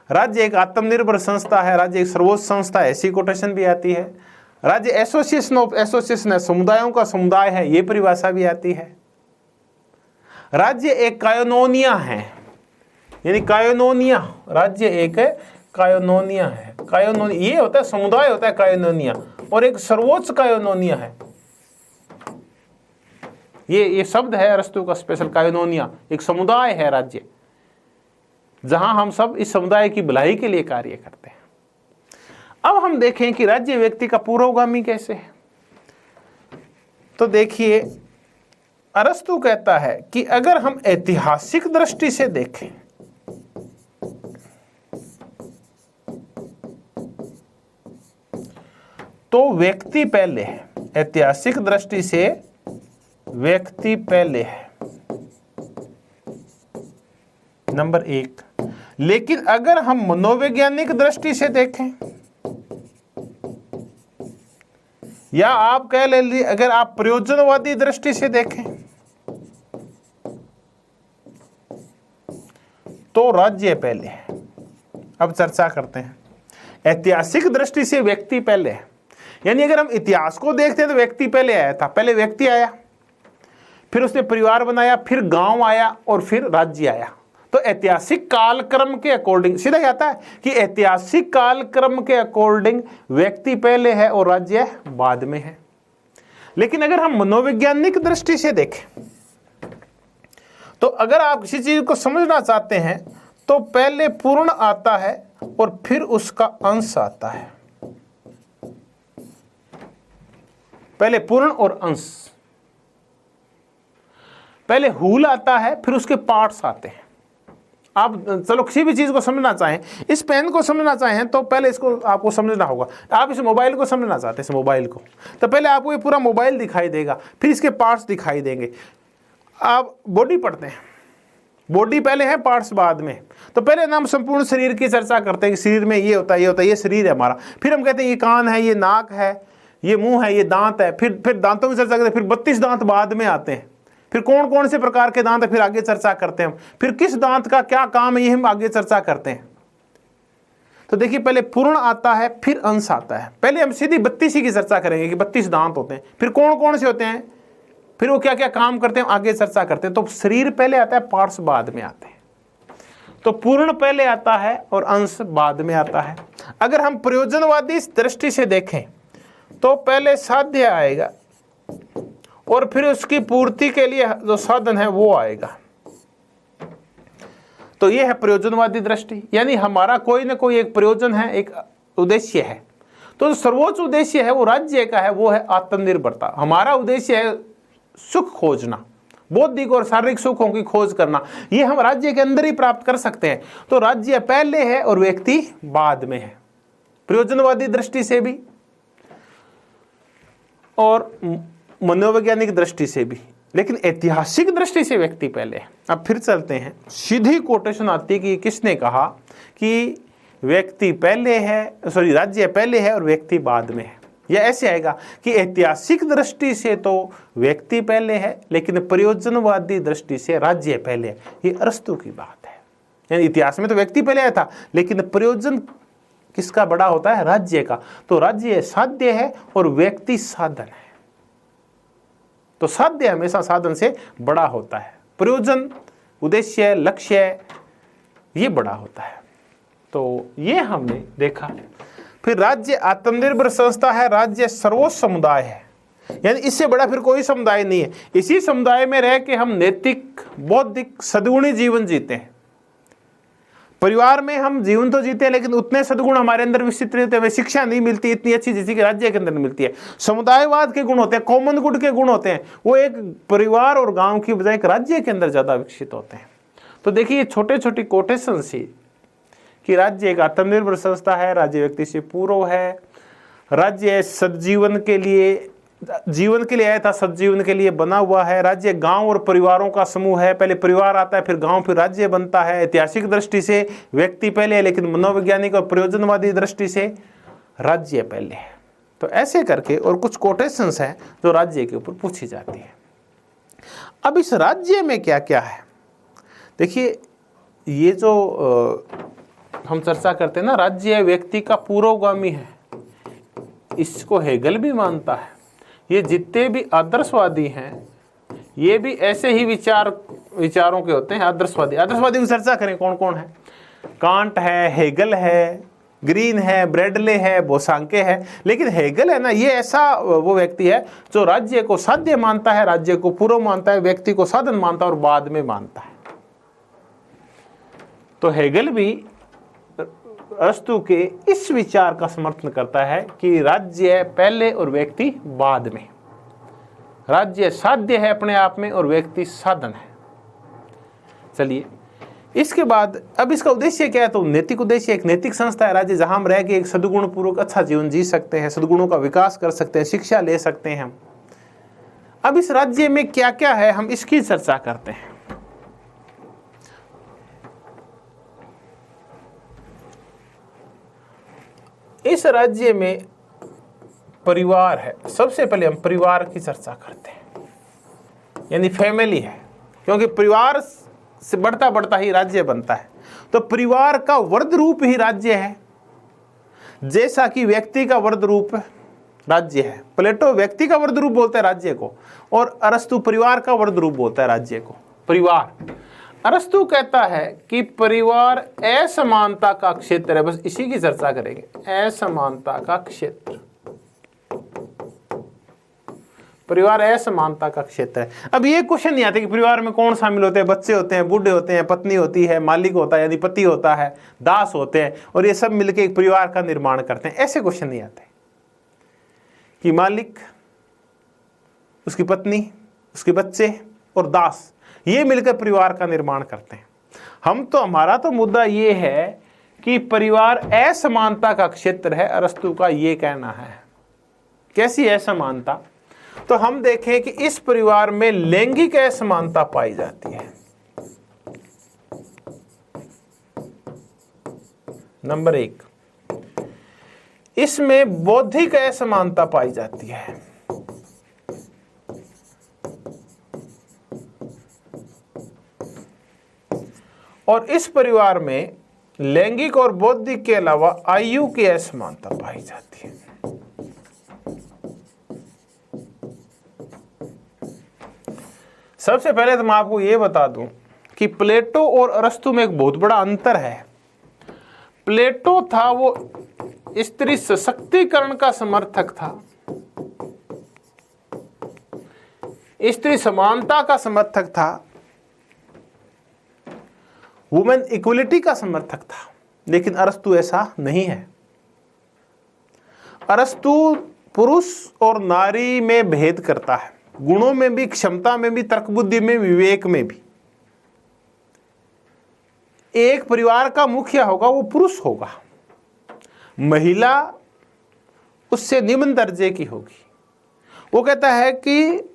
राज्य एक आत्मनिर्भर संस्था है, राज्य एक सर्वोच्च संस्था है, ऐसी कोटेशन भी आती है। राज्य एसोसिएशन ऑफ एसोसिएशन है, समुदायों का समुदाय है, ये परिभाषा भी आती है। राज्य एक कायोनोनिया है, यानी कायोनोनिया, राज्य एक कायोनोनिया है। कायोनोनिया ये होता है समुदाय, होता है कायोनोनिया, और एक सर्वोच्च कायोनोनिया है। ये शब्द है अरस्तु का स्पेशल, कायोनोनिया एक समुदाय है राज्य, जहां हम सब इस समुदाय की भलाई के लिए कार्य करते हैं। अब हम देखें कि राज्य व्यक्ति का पूर्वगामी कैसे है। तो देखिए, अरस्तु कहता है कि अगर हम ऐतिहासिक दृष्टि से देखें तो व्यक्ति पहले है। ऐतिहासिक दृष्टि से व्यक्ति पहले है, नंबर 1। लेकिन अगर हम मनोवैज्ञानिक दृष्टि से देखें, या आप कह लीजिए अगर आप प्रयोजनवादी दृष्टि से देखें, तो राज्य पहले है। अब चर्चा करते हैं। ऐतिहासिक दृष्टि से व्यक्ति पहले है, यानी अगर हम इतिहास को देखते हैं तो व्यक्ति पहले आया था। पहले व्यक्ति आया, फिर उसने परिवार बनाया, फिर गांव आया और फिर राज्य आया। तो ऐतिहासिक कालक्रम के अकॉर्डिंग सीधा आता है कि ऐतिहासिक कालक्रम के अकॉर्डिंग व्यक्ति पहले है और राज्य बाद में है। लेकिन अगर हम मनोवैज्ञानिक दृष्टि से देखें, तो अगर आप किसी चीज को समझना चाहते हैं तो पहले पूर्ण आता है और फिर उसका अंश आता है। पहले पूर्ण और अंश, पहले हूल आता है फिर उसके पार्ट्स आते हैं। आप चलो किसी भी चीज को समझना चाहें, इस पेन को समझना चाहें तो पहले इसको आपको समझना होगा। आप इस मोबाइल को समझना चाहते हैं, इस मोबाइल को, तो पहले आपको ये पूरा मोबाइल दिखाई देगा, फिर इसके पार्ट्स दिखाई देंगे। आप बॉडी पढ़ते हैं, बॉडी पहले है, पार्ट्स बाद में। तो पहले हम संपूर्ण शरीर की चर्चा करते हैं कि शरीर में ये होता है, ये होता है, ये शरीर है हमारा। फिर हम कहते हैं ये कान है, ये नाक है, ये मुंह है, ये दांत है। फिर दांतों की चर्चा करते हैं, फिर 32 दांत बाद में आते हैं। फिर कौन कौन से प्रकार के दांत है, फिर आगे चर्चा करते हैं हम। फिर किस दांत का क्या काम है, ये हम आगे चर्चा करते हैं। तो देखिए, पहले पूर्ण आता है फिर अंश आता है। पहले हम सीधी 32 की चर्चा करेंगे कि 32 दांत होते हैं, फिर कौन कौन से होते हैं, फिर वो क्या क्या काम करते हैं, आगे चर्चा करते हैं। तो शरीर पहले आता है, पार्ट्स बाद में आते हैं। तो पूर्ण पहले आता है और अंश बाद में आता है। अगर हम प्रयोजनवादी दृष्टि से देखें तो पहले साध्य आएगा और फिर उसकी पूर्ति के लिए जो साधन है वो आएगा। तो ये है प्रयोजनवादी दृष्टि, यानी हमारा कोई ना कोई एक प्रयोजन है, एक उद्देश्य है। तो सर्वोच्च उद्देश्य है वो राज्य का है, वो है आत्मनिर्भरता। हमारा उद्देश्य है सुख खोजना, बौद्धिक और शारीरिक सुखों की खोज करना। ये हम राज्य के अंदर ही प्राप्त कर सकते हैं। तो राज्य पहले है और व्यक्ति बाद में है, प्रयोजनवादी दृष्टि से भी और मनोवैज्ञानिक दृष्टि से भी। लेकिन ऐतिहासिक दृष्टि से व्यक्ति पहले है। अब फिर चलते हैं, सीधी कोटेशन आती है कि किसने कहा कि व्यक्ति पहले है, राज्य पहले है और व्यक्ति बाद में है। यह ऐसे आएगा कि ऐतिहासिक दृष्टि से तो व्यक्ति पहले है, लेकिन प्रयोजनवादी दृष्टि से राज्य पहले है। ये अरस्तु की बात है। यानी इतिहास में तो व्यक्ति पहले आया था, लेकिन प्रयोजन किसका बड़ा होता है, राज्य का। तो राज्य साध्य है और व्यक्ति साधन है। तो साध्य हमेशा साधन से बड़ा होता है, प्रयोजन, उद्देश्य, लक्ष्य ये बड़ा होता है। तो ये हमने देखा। फिर राज्य आत्मनिर्भर संस्था है, राज्य सर्वोच्च समुदाय है, यानी इससे बड़ा फिर कोई समुदाय नहीं है। इसी समुदाय में रह के हम नैतिक, बौद्धिक, सद्गुणी जीवन जीते हैं। परिवार में हम जीवन तो जीते हैं, लेकिन उतने सद्गुण हमारे अंदर विकसित रहते हैं, हमें शिक्षा नहीं मिलती इतनी अच्छी जितनी कि राज्य के अंदर मिलती है। समुदायवाद के गुण होते हैं, कॉमन गुड के गुण होते हैं, वो एक परिवार और गांव की बजाय एक राज्य के अंदर ज्यादा विकसित होते हैं। तो देखिए, छोटे छोटे कोटेशन से कि राज्य एक आत्मनिर्भर संस्था है, राज्य व्यक्ति से पूर्व है, राज्य सद्जीवन के लिए, जीवन के लिए आया था, सद्जीवन के लिए बना हुआ है। राज्य गांव और परिवारों का समूह है, पहले परिवार आता है फिर गांव फिर राज्य बनता है। ऐतिहासिक दृष्टि से व्यक्ति पहले है, लेकिन मनोवैज्ञानिक और प्रयोजनवादी दृष्टि से राज्य पहले है। तो ऐसे करके और कुछ कोटेशंस हैं जो राज्य के ऊपर पूछी जाती है। अब इस राज्य में क्या क्या है, देखिए ये जो हम चर्चा करते हैं ना, राज्य व्यक्ति का पूर्वगामी है, इसको हेगल भी मानता है। ये जितने भी आदर्शवादी हैं ये भी ऐसे ही विचारों के होते हैं। आदर्शवादी की चर्चा करें कौन कौन है, कांट है, हेगल है, ग्रीन है, ब्रेडले है, बोसांके है। लेकिन हेगल है ना, ये ऐसा वो व्यक्ति है जो राज्य को साध्य मानता है, राज्य को पूर्व मानता है, व्यक्ति को साधन मानता है और बाद में मानता है। तो हेगल भी अरस्तु के इस विचार का समर्थन करता है कि राज्य पहले और व्यक्ति बाद में। राज्य साध्य है अपने आप में और व्यक्ति साधन है। चलिए इसके बाद अब इसका उद्देश्य क्या है, तो नैतिक उद्देश्य, एक नैतिक संस्था है राज्य, जहां हम रह के एक सद्गुण पूर्वक अच्छा जीवन जी सकते हैं, सद्गुणों का विकास कर सकते हैं, शिक्षा ले सकते हैं। अब इस राज्य में क्या क्या है, हम इसकी चर्चा करते हैं। इस राज्य में परिवार है। सबसे पहले हम परिवार की चर्चा करते हैं, यानी फैमिली है, क्योंकि परिवार से बढ़ता बढ़ता ही राज्य बनता है। तो परिवार का वर्द रूप ही राज्य है, जैसा कि व्यक्ति का वर्द रूप राज्य है। प्लेटो व्यक्ति का वर्द रूप बोलता है राज्य को, और अरस्तु परिवार का वर्द रूप बोलता है राज्य को। परिवार, अरस्तु कहता है कि परिवार असमानता का क्षेत्र है। बस इसी की चर्चा करेंगे, असमानता का क्षेत्र। परिवार असमानता का क्षेत्र है। अब ये क्वेश्चन नहीं आता कि परिवार में कौन शामिल होते हैं, बच्चे होते हैं, बूढ़े होते हैं, पत्नी होती है, मालिक होता है यानी पति होता है, दास होते हैं, और ये सब मिलकर एक परिवार का निर्माण करते हैं। ऐसे क्वेश्चन नहीं आते कि मालिक, उसकी पत्नी, उसके बच्चे और दास ये मिलकर परिवार का निर्माण करते हैं। हमारा तो मुद्दा ये है कि परिवार असमानता का क्षेत्र है, अरस्तु का ये कहना है। कैसी असमानता, तो हम देखें कि इस परिवार में लैंगिक असमानता पाई जाती है। नंबर 1, इसमें बौद्धिक असमानता पाई जाती है। और इस परिवार में लैंगिक और बौद्धिक के अलावा आयु की असमानता पाई जाती है। सबसे पहले तो मैं आपको यह बता दूं कि प्लेटो और अरस्तु में एक बहुत बड़ा अंतर है। प्लेटो था वो स्त्री सशक्तिकरण का समर्थक था, स्त्री समानता का समर्थक था, वुमेन इक्वलिटी का समर्थक था। लेकिन अरस्तु ऐसा नहीं है। अरस्तु पुरुष और नारी में भेद करता है, गुणों में भी, क्षमता में भी, तर्क बुद्धि में, विवेक में भी। एक परिवार का मुखिया होगा वो पुरुष होगा, महिला उससे निम्न दर्जे की होगी। वो कहता है कि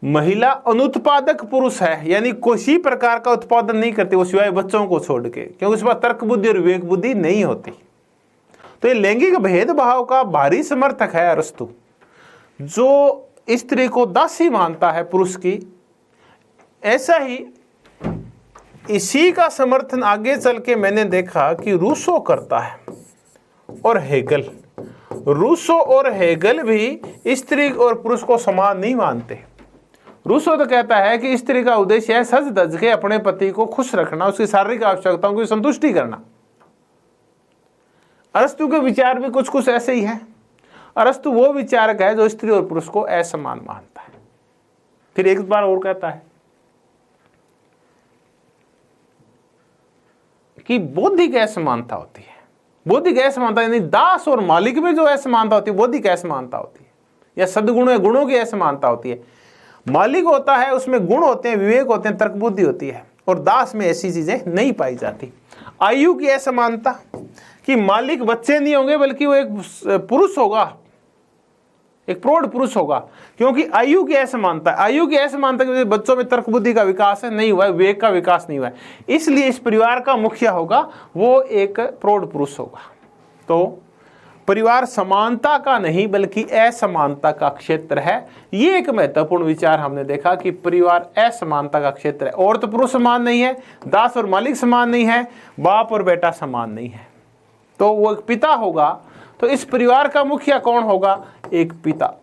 महिला अनुत्पादक पुरुष है, यानी किसी प्रकार का उत्पादन नहीं करती वो सिवाय बच्चों को छोड़ के, क्योंकि उसके पास तर्क बुद्धि और विवेक बुद्धि नहीं होती। तो ये लैंगिक भेदभाव का भारी समर्थक है अरस्तु, जो स्त्री को दासी मानता है पुरुष की। ऐसा ही इसी का समर्थन आगे चल के मैंने देखा कि रूसो करता है और हेगल। रूसो और हेगल भी स्त्री और पुरुष को समान नहीं मानते। रूसो तो कहता है कि स्त्री का उद्देश्य है सज धज के अपने पति को खुश रखना, उसकी शारीरिक आवश्यकताओं की संतुष्टि करना। अरस्तु के विचार भी कुछ कुछ ऐसे ही है। अरस्तु वो विचारक है जो स्त्री और पुरुष को असमान मानता है। फिर एक बार और कहता है कि बौद्धिक असमानता होती है। बौद्धिक असमानता यानी दास और मालिक में जो असमानता होती है बौद्धिक असमानता होती है, या सद्गुण या गुणों की असमानता होती है। मालिक होता है उसमें गुण होते हैं, विवेक होते हैं, तर्क बुद्धि होती है, और दास में ऐसी चीजें नहीं पाई जाती। आयु की असमानता कि मालिक बच्चे नहीं होंगे बल्कि वो एक पुरुष होगा, एक प्रौढ़ पुरुष होगा, क्योंकि आयु की असमानता। आयु की असमानता की वजह से बच्चों में तर्क बुद्धि का विकास नहीं हुआ है, विवेक का विकास नहीं हुआ है, इसलिए इस परिवार का मुखिया होगा वो एक प्रौढ़ पुरुष होगा। तो परिवार समानता का नहीं बल्कि असमानता का क्षेत्र है। ये एक महत्वपूर्ण विचार हमने देखा कि परिवार असमानता का क्षेत्र है। औरत पुरुष समान नहीं है, दास और मालिक समान नहीं है, बाप और बेटा समान नहीं है। तो वो एक पिता होगा, तो इस परिवार का मुखिया कौन होगा? एक पिता,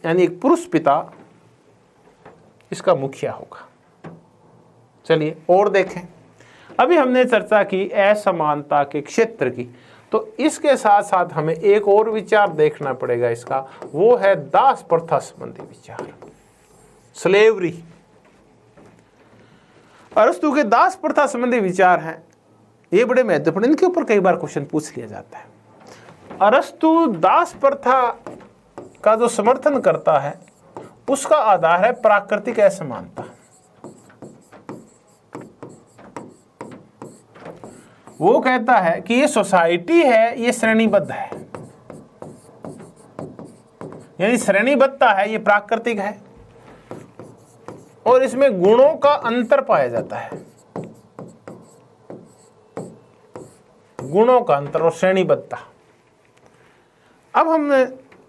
यानी एक पुरुष पिता इसका मुखिया होगा। चलिए और देखें, अभी हमने चर्चा की असमानता के क्षेत्र की, तो इसके साथ साथ हमें एक और विचार देखना पड़ेगा इसका, वो है दास प्रथा संबंधी विचार, स्लेवरी। अरस्तु के दास प्रथा संबंधी विचार हैं, ये बड़े महत्वपूर्ण, इनके ऊपर कई बार क्वेश्चन पूछ लिया जाता है। अरस्तु दास प्रथा का जो समर्थन करता है उसका आधार है प्राकृतिक असमानता। वो कहता है कि ये सोसाइटी है, ये श्रेणीबद्ध है, यानी श्रेणीबद्धता है, ये प्राकृतिक है और इसमें गुणों का अंतर पाया जाता है, गुणों का अंतर और श्रेणीबद्धता। अब हम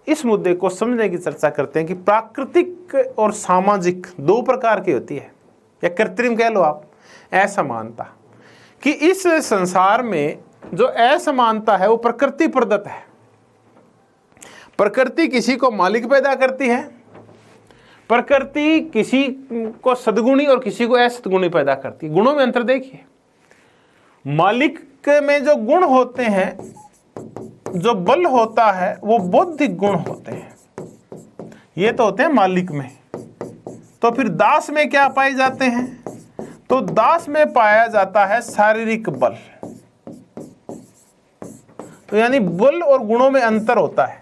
इस मुद्दे को समझने की चर्चा करते हैं कि प्राकृतिक और सामाजिक दो प्रकार की होती है, या कृत्रिम कह लो आप, असमानता। कि इस संसार में जो असमानता है वो प्रकृति प्रदत्त है। प्रकृति किसी को मालिक पैदा करती है, प्रकृति किसी को सद्गुणी और किसी को असद्गुणी पैदा करती है। गुणों में अंतर देखिए, मालिक में जो गुण होते हैं, जो बल होता है, वो बौद्धिक गुण होते हैं, ये तो होते हैं मालिक में। तो फिर दास में क्या पाए जाते हैं? तो दास में पाया जाता है शारीरिक बल। तो यानी बल और गुणों में अंतर होता है।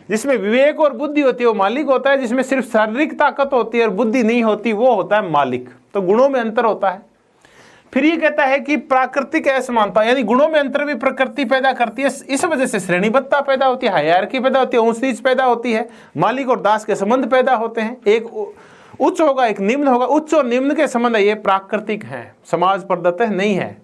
जिसमें विवेक और बुद्धि होती है वो मालिक होता है, जिसमें सिर्फ शारीरिक ताकत होती है और बुद्धि नहीं होती वो होता है मालिक। तो गुणों में अंतर होता है। फिर ये कहता है कि प्राकृतिक असमानता, यानी गुणों में अंतर भी प्रकृति पैदा करती है, इस वजह से श्रेणीबद्धता पैदा होती है, हायरार्की पैदा होती है, ऊंच नीच पैदा होती है, मालिक और दास के संबंध पैदा होते हैं, एक उच्च होगा एक निम्न होगा, उच्च और निम्न के संबंध ये प्राकृतिक हैं, समाज प्रदत्त नहीं है।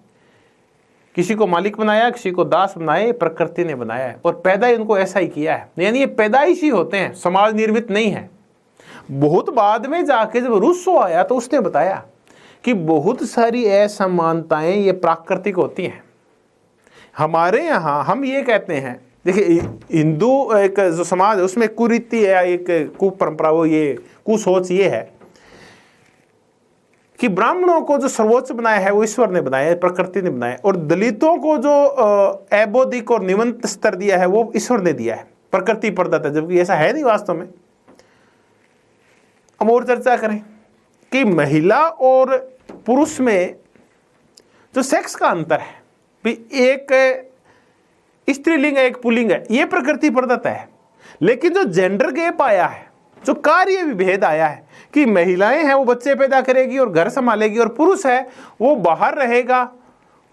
किसी को मालिक बनाया, किसी को दास बनाया, ये प्रकृति ने बनाया है और पैदा इनको ऐसा ही किया है, यानी ये पैदाइशी होते हैं, समाज निर्मित नहीं है। बहुत बाद में जाके जब रूसो आया तो उसने बताया कि बहुत सारी असमानताएं ये प्राकृतिक होती हैं। हमारे यहाँ हम ये कहते हैं, देखिए हिंदू एक जो समाज है उसमें कुरीति है, एक कुपरंपरा, वो ये कुसोच ये है कि ब्राह्मणों को जो सर्वोच्च बनाया है वो ईश्वर ने बनाया है, प्रकृति ने बनाया है, और दलितों को जो अबौधिक और निम्न स्तर दिया है वो ईश्वर ने दिया है, प्रकृति प्रदत्त है, जबकि ऐसा है नहीं वास्तव में। अब और चर्चा करें कि महिला और पुरुष में जो सेक्स का अंतर है, भी एक स्त्रीलिंग है एक पुल्लिंग है, ये प्रकृति प्रदत्त है। लेकिन जो जेंडर गैप आया है, जो कार्य विभेद आया है कि महिलाएं हैं वो बच्चे पैदा करेगी और घर संभालेगी, और पुरुष है वो बाहर रहेगा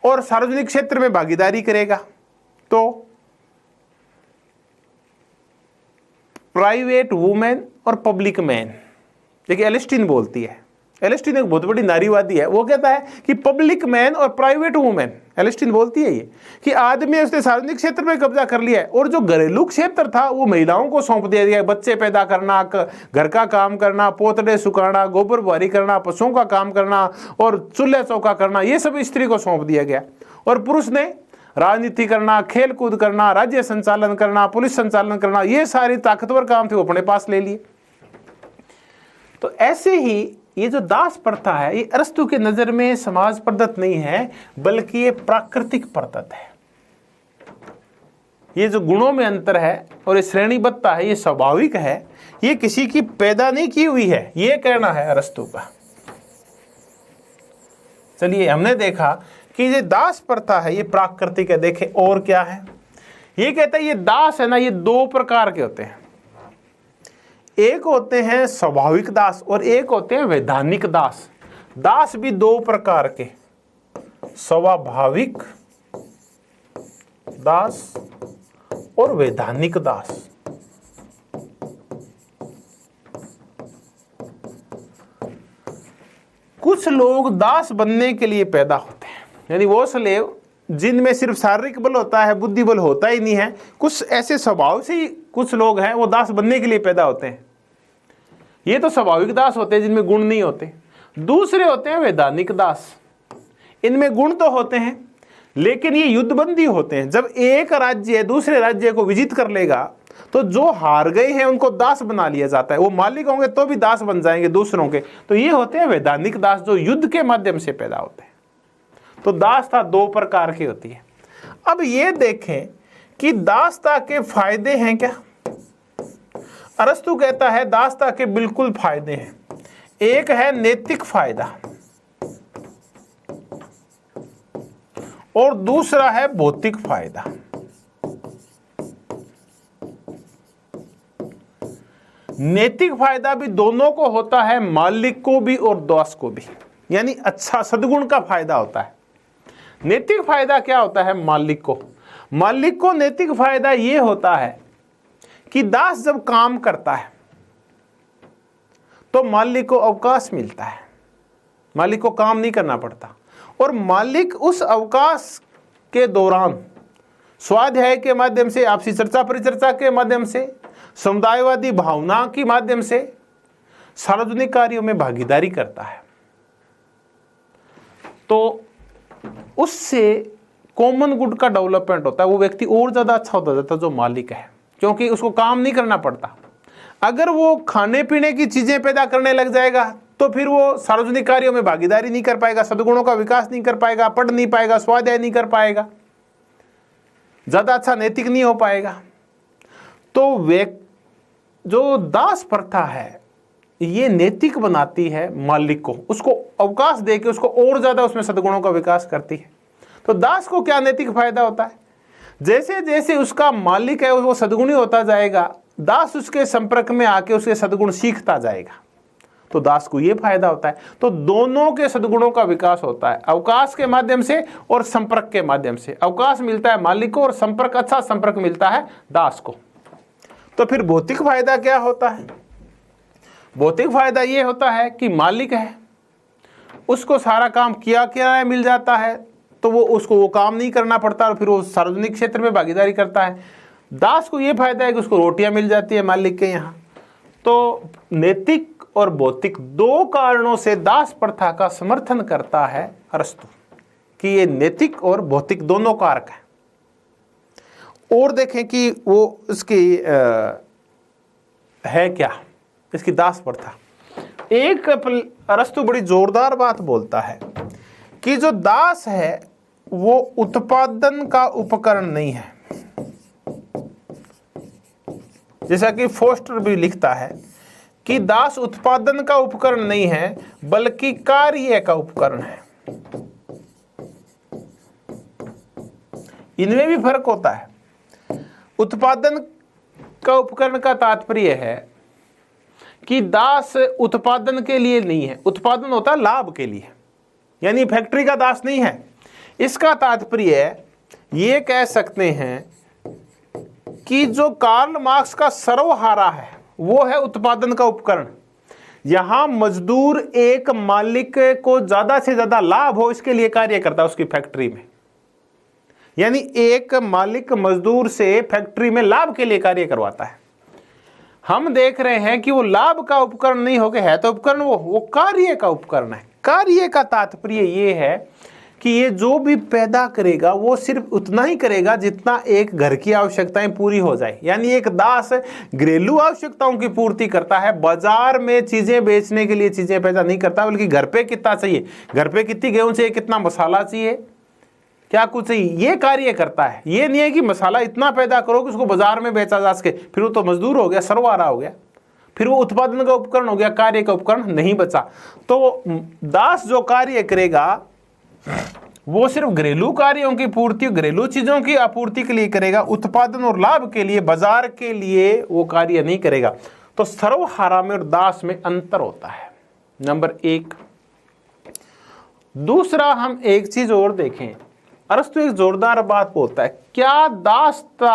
और सार्वजनिक क्षेत्र में भागीदारी करेगा। तो प्राइवेट वुमेन और पब्लिक मैन, देखिए एलिस्टीन बोलती है, एलिस्टीन एक बहुत बड़ी नारीवादी है, वो कहता है कि पब्लिक मैन और प्राइवेट वुमेन, एलिस्टीन बोलती है ये कि आदमी उसने सार्वजनिक क्षेत्र में कब्जा कर लिया है और जो घरेलू क्षेत्र था वो महिलाओं को सौंप दिया गया। बच्चे पैदा करना, घर का काम करना, पोतड़े सुखाना, गोबर बुआरी करना, पशुओं का काम करना और चूल्हा चौका करना, ये सब स्त्री को सौंप दिया गया। और पुरुष ने राजनीति करना, खेल कूद करना, राज्य संचालन करना, पुलिस संचालन करना, ये सारी ताकतवर काम थे वो अपने पास ले लिए। तो ऐसे ही ये जो दास प्रथा है ये अरस्तु के नजर में समाज प्रदत्त नहीं है, बल्कि ये प्राकृतिक प्रदत्त है। ये जो गुणों में अंतर है और ये श्रेणीबद्धता है, ये स्वाभाविक है, ये किसी की पैदा नहीं की हुई है, ये कहना है अरस्तु का। चलिए हमने देखा कि ये दास प्रथा है ये प्राकृतिक है। देखे और क्या है, ये कहता है ये दास है ना, ये दो प्रकार के होते हैं। एक होते हैं स्वाभाविक दास और एक होते हैं वैधानिक दास। दास भी दो प्रकार के, स्वाभाविक दास और वैधानिक दास। कुछ लोग दास बनने के लिए पैदा होते हैं, यानी वो स्लेव जिनमें सिर्फ शारीरिक बल होता है, बुद्धि बल होता ही नहीं है। कुछ ऐसे स्वभाव से ही कुछ लोग हैं वो दास बनने के लिए पैदा होते हैं। ये तो स्वाभाविक दास होते हैं जिनमें गुण नहीं होते। दूसरे होते हैं वैधानिक दास, इनमें गुण तो होते हैं लेकिन ये युद्धबंदी होते हैं। जब एक राज्य दूसरे राज्य को विजित कर लेगा तो जो हार गए हैं उनको दास बना लिया जाता है। वो मालिक होंगे तो भी दास बन जाएंगे दूसरों के। तो ये होते हैं वैधानिक दास जो युद्ध के माध्यम से पैदा होते हैं। तो दासता दो प्रकार की होती है। अब ये देखें कि दासता के फायदे हैं क्या। अरस्तु कहता है दासता के बिल्कुल फायदे हैं। एक है नैतिक फायदा और दूसरा है भौतिक फायदा। नैतिक फायदा भी दोनों को होता है, मालिक को भी और दास को भी, यानी अच्छा सद्गुण का फायदा होता है। नैतिक फायदा क्या होता है? मालिक को नैतिक फायदा ये होता है कि दास जब काम करता है तो मालिक को अवकाश मिलता है, मालिक को काम नहीं करना पड़ता। और मालिक उस अवकाश के दौरान स्वाध्याय के माध्यम से, आपसी चर्चा परिचर्चा के माध्यम से, समुदायवादी भावना के माध्यम से सार्वजनिक कार्यों में भागीदारी करता है। तो उससे कॉमन गुड का डेवलपमेंट होता है। वो व्यक्ति और ज्यादा अच्छा होता जाता है जो मालिक है, क्योंकि उसको काम नहीं करना पड़ता। अगर वो खाने पीने की चीजें पैदा करने लग जाएगा तो फिर वो सार्वजनिक कार्यों में भागीदारी नहीं कर पाएगा, सद्गुणों का विकास नहीं कर पाएगा, पढ़ नहीं पाएगा, स्वाध्याय नहीं कर पाएगा, ज्यादा अच्छा नैतिक नहीं हो पाएगा। तो वे जो दास प्रथा है ये नैतिक बनाती है मालिक को, उसको अवकाश देके उसको और ज्यादा उसमें सद्गुणों का विकास करती है। तो दास को क्या नैतिक फायदा होता है? जैसे जैसे उसका मालिक है वो सद्गुणी होता जाएगा, दास उसके संपर्क में आके उसके सद्गुण सीखता जाएगा, तो दास को ये फायदा होता है। तो दोनों के सद्गुणों का विकास होता है, अवकाश के माध्यम से और संपर्क के माध्यम से। अवकाश मिलता है मालिक को और संपर्क, अच्छा संपर्क मिलता है दास को। तो फिर भौतिक फायदा क्या होता है? भौतिक फायदा ये होता है कि मालिक है उसको सारा काम किया मिल जाता है, तो वो उसको वो काम नहीं करना पड़ता और फिर वो सार्वजनिक क्षेत्र में भागीदारी करता है। दास को ये फायदा है कि उसको रोटियां मिल जाती है मालिक के यहाँ। तो नैतिक और भौतिक दो कारणों से दास प्रथा का समर्थन करता है अरस्तु कि ये नैतिक और भौतिक दोनों कारक है। और देखें कि वो इसकी है क्या, इसकी दास प्रथा। एक अरस्तु बड़ी जोरदार बात बोलता है कि जो दास है वो उत्पादन का उपकरण नहीं है। जैसा कि फोस्टर भी लिखता है कि दास उत्पादन का उपकरण नहीं है बल्कि कार्य का उपकरण है। इनमें भी फर्क होता है। उत्पादन का उपकरण का तात्पर्य है कि दास उत्पादन के लिए नहीं है, उत्पादन होता है लाभ के लिए, यानी फैक्ट्री का दास नहीं है। इसका तात्पर्य ये कह सकते हैं कि जो कार्ल मार्क्स का सर्वहारा है वो है उत्पादन का उपकरण। यहां मजदूर एक मालिक को ज्यादा से ज्यादा लाभ हो इसके लिए कार्य करता है उसकी फैक्ट्री में, यानी एक मालिक मजदूर से फैक्ट्री में लाभ के लिए कार्य करवाता है। हम देख रहे हैं कि वो लाभ का उपकरण नहीं हो गया है, तो उपकरण वो कार्य का उपकरण है। कार्य का तात्पर्य ये है कि ये जो भी पैदा करेगा वो सिर्फ उतना ही करेगा जितना एक घर की आवश्यकताएं पूरी हो जाए। यानी एक दास घरेलू आवश्यकताओं की पूर्ति करता है, बाजार में चीजें बेचने के लिए चीजें पैदा नहीं करता, बल्कि घर पे कितना चाहिए, घर पे कितनी गेहूं चाहिए, कितना मसाला चाहिए, क्या कुछ चाहिए, ये कार्य करता है। ये नहीं है कि मसाला इतना पैदा करो कि उसको बाजार में बेचा जा सके, फिर वो तो मजदूर हो गया, सर्वहारा हो गया, फिर वो उत्पादन का उपकरण हो गया, कार्य का उपकरण नहीं बचा। तो दास जो कार्य करेगा वो सिर्फ घरेलू कार्यों की पूर्ति, घरेलू चीजों की आपूर्ति के लिए करेगा, उत्पादन और लाभ के लिए, बाजार के लिए वो कार्य नहीं करेगा। तो सर्वहारा में और दास में अंतर होता है, नंबर एक। दूसरा, हम एक चीज और देखें, अरस्तु एक जोरदार बात बोलता है, क्या दासता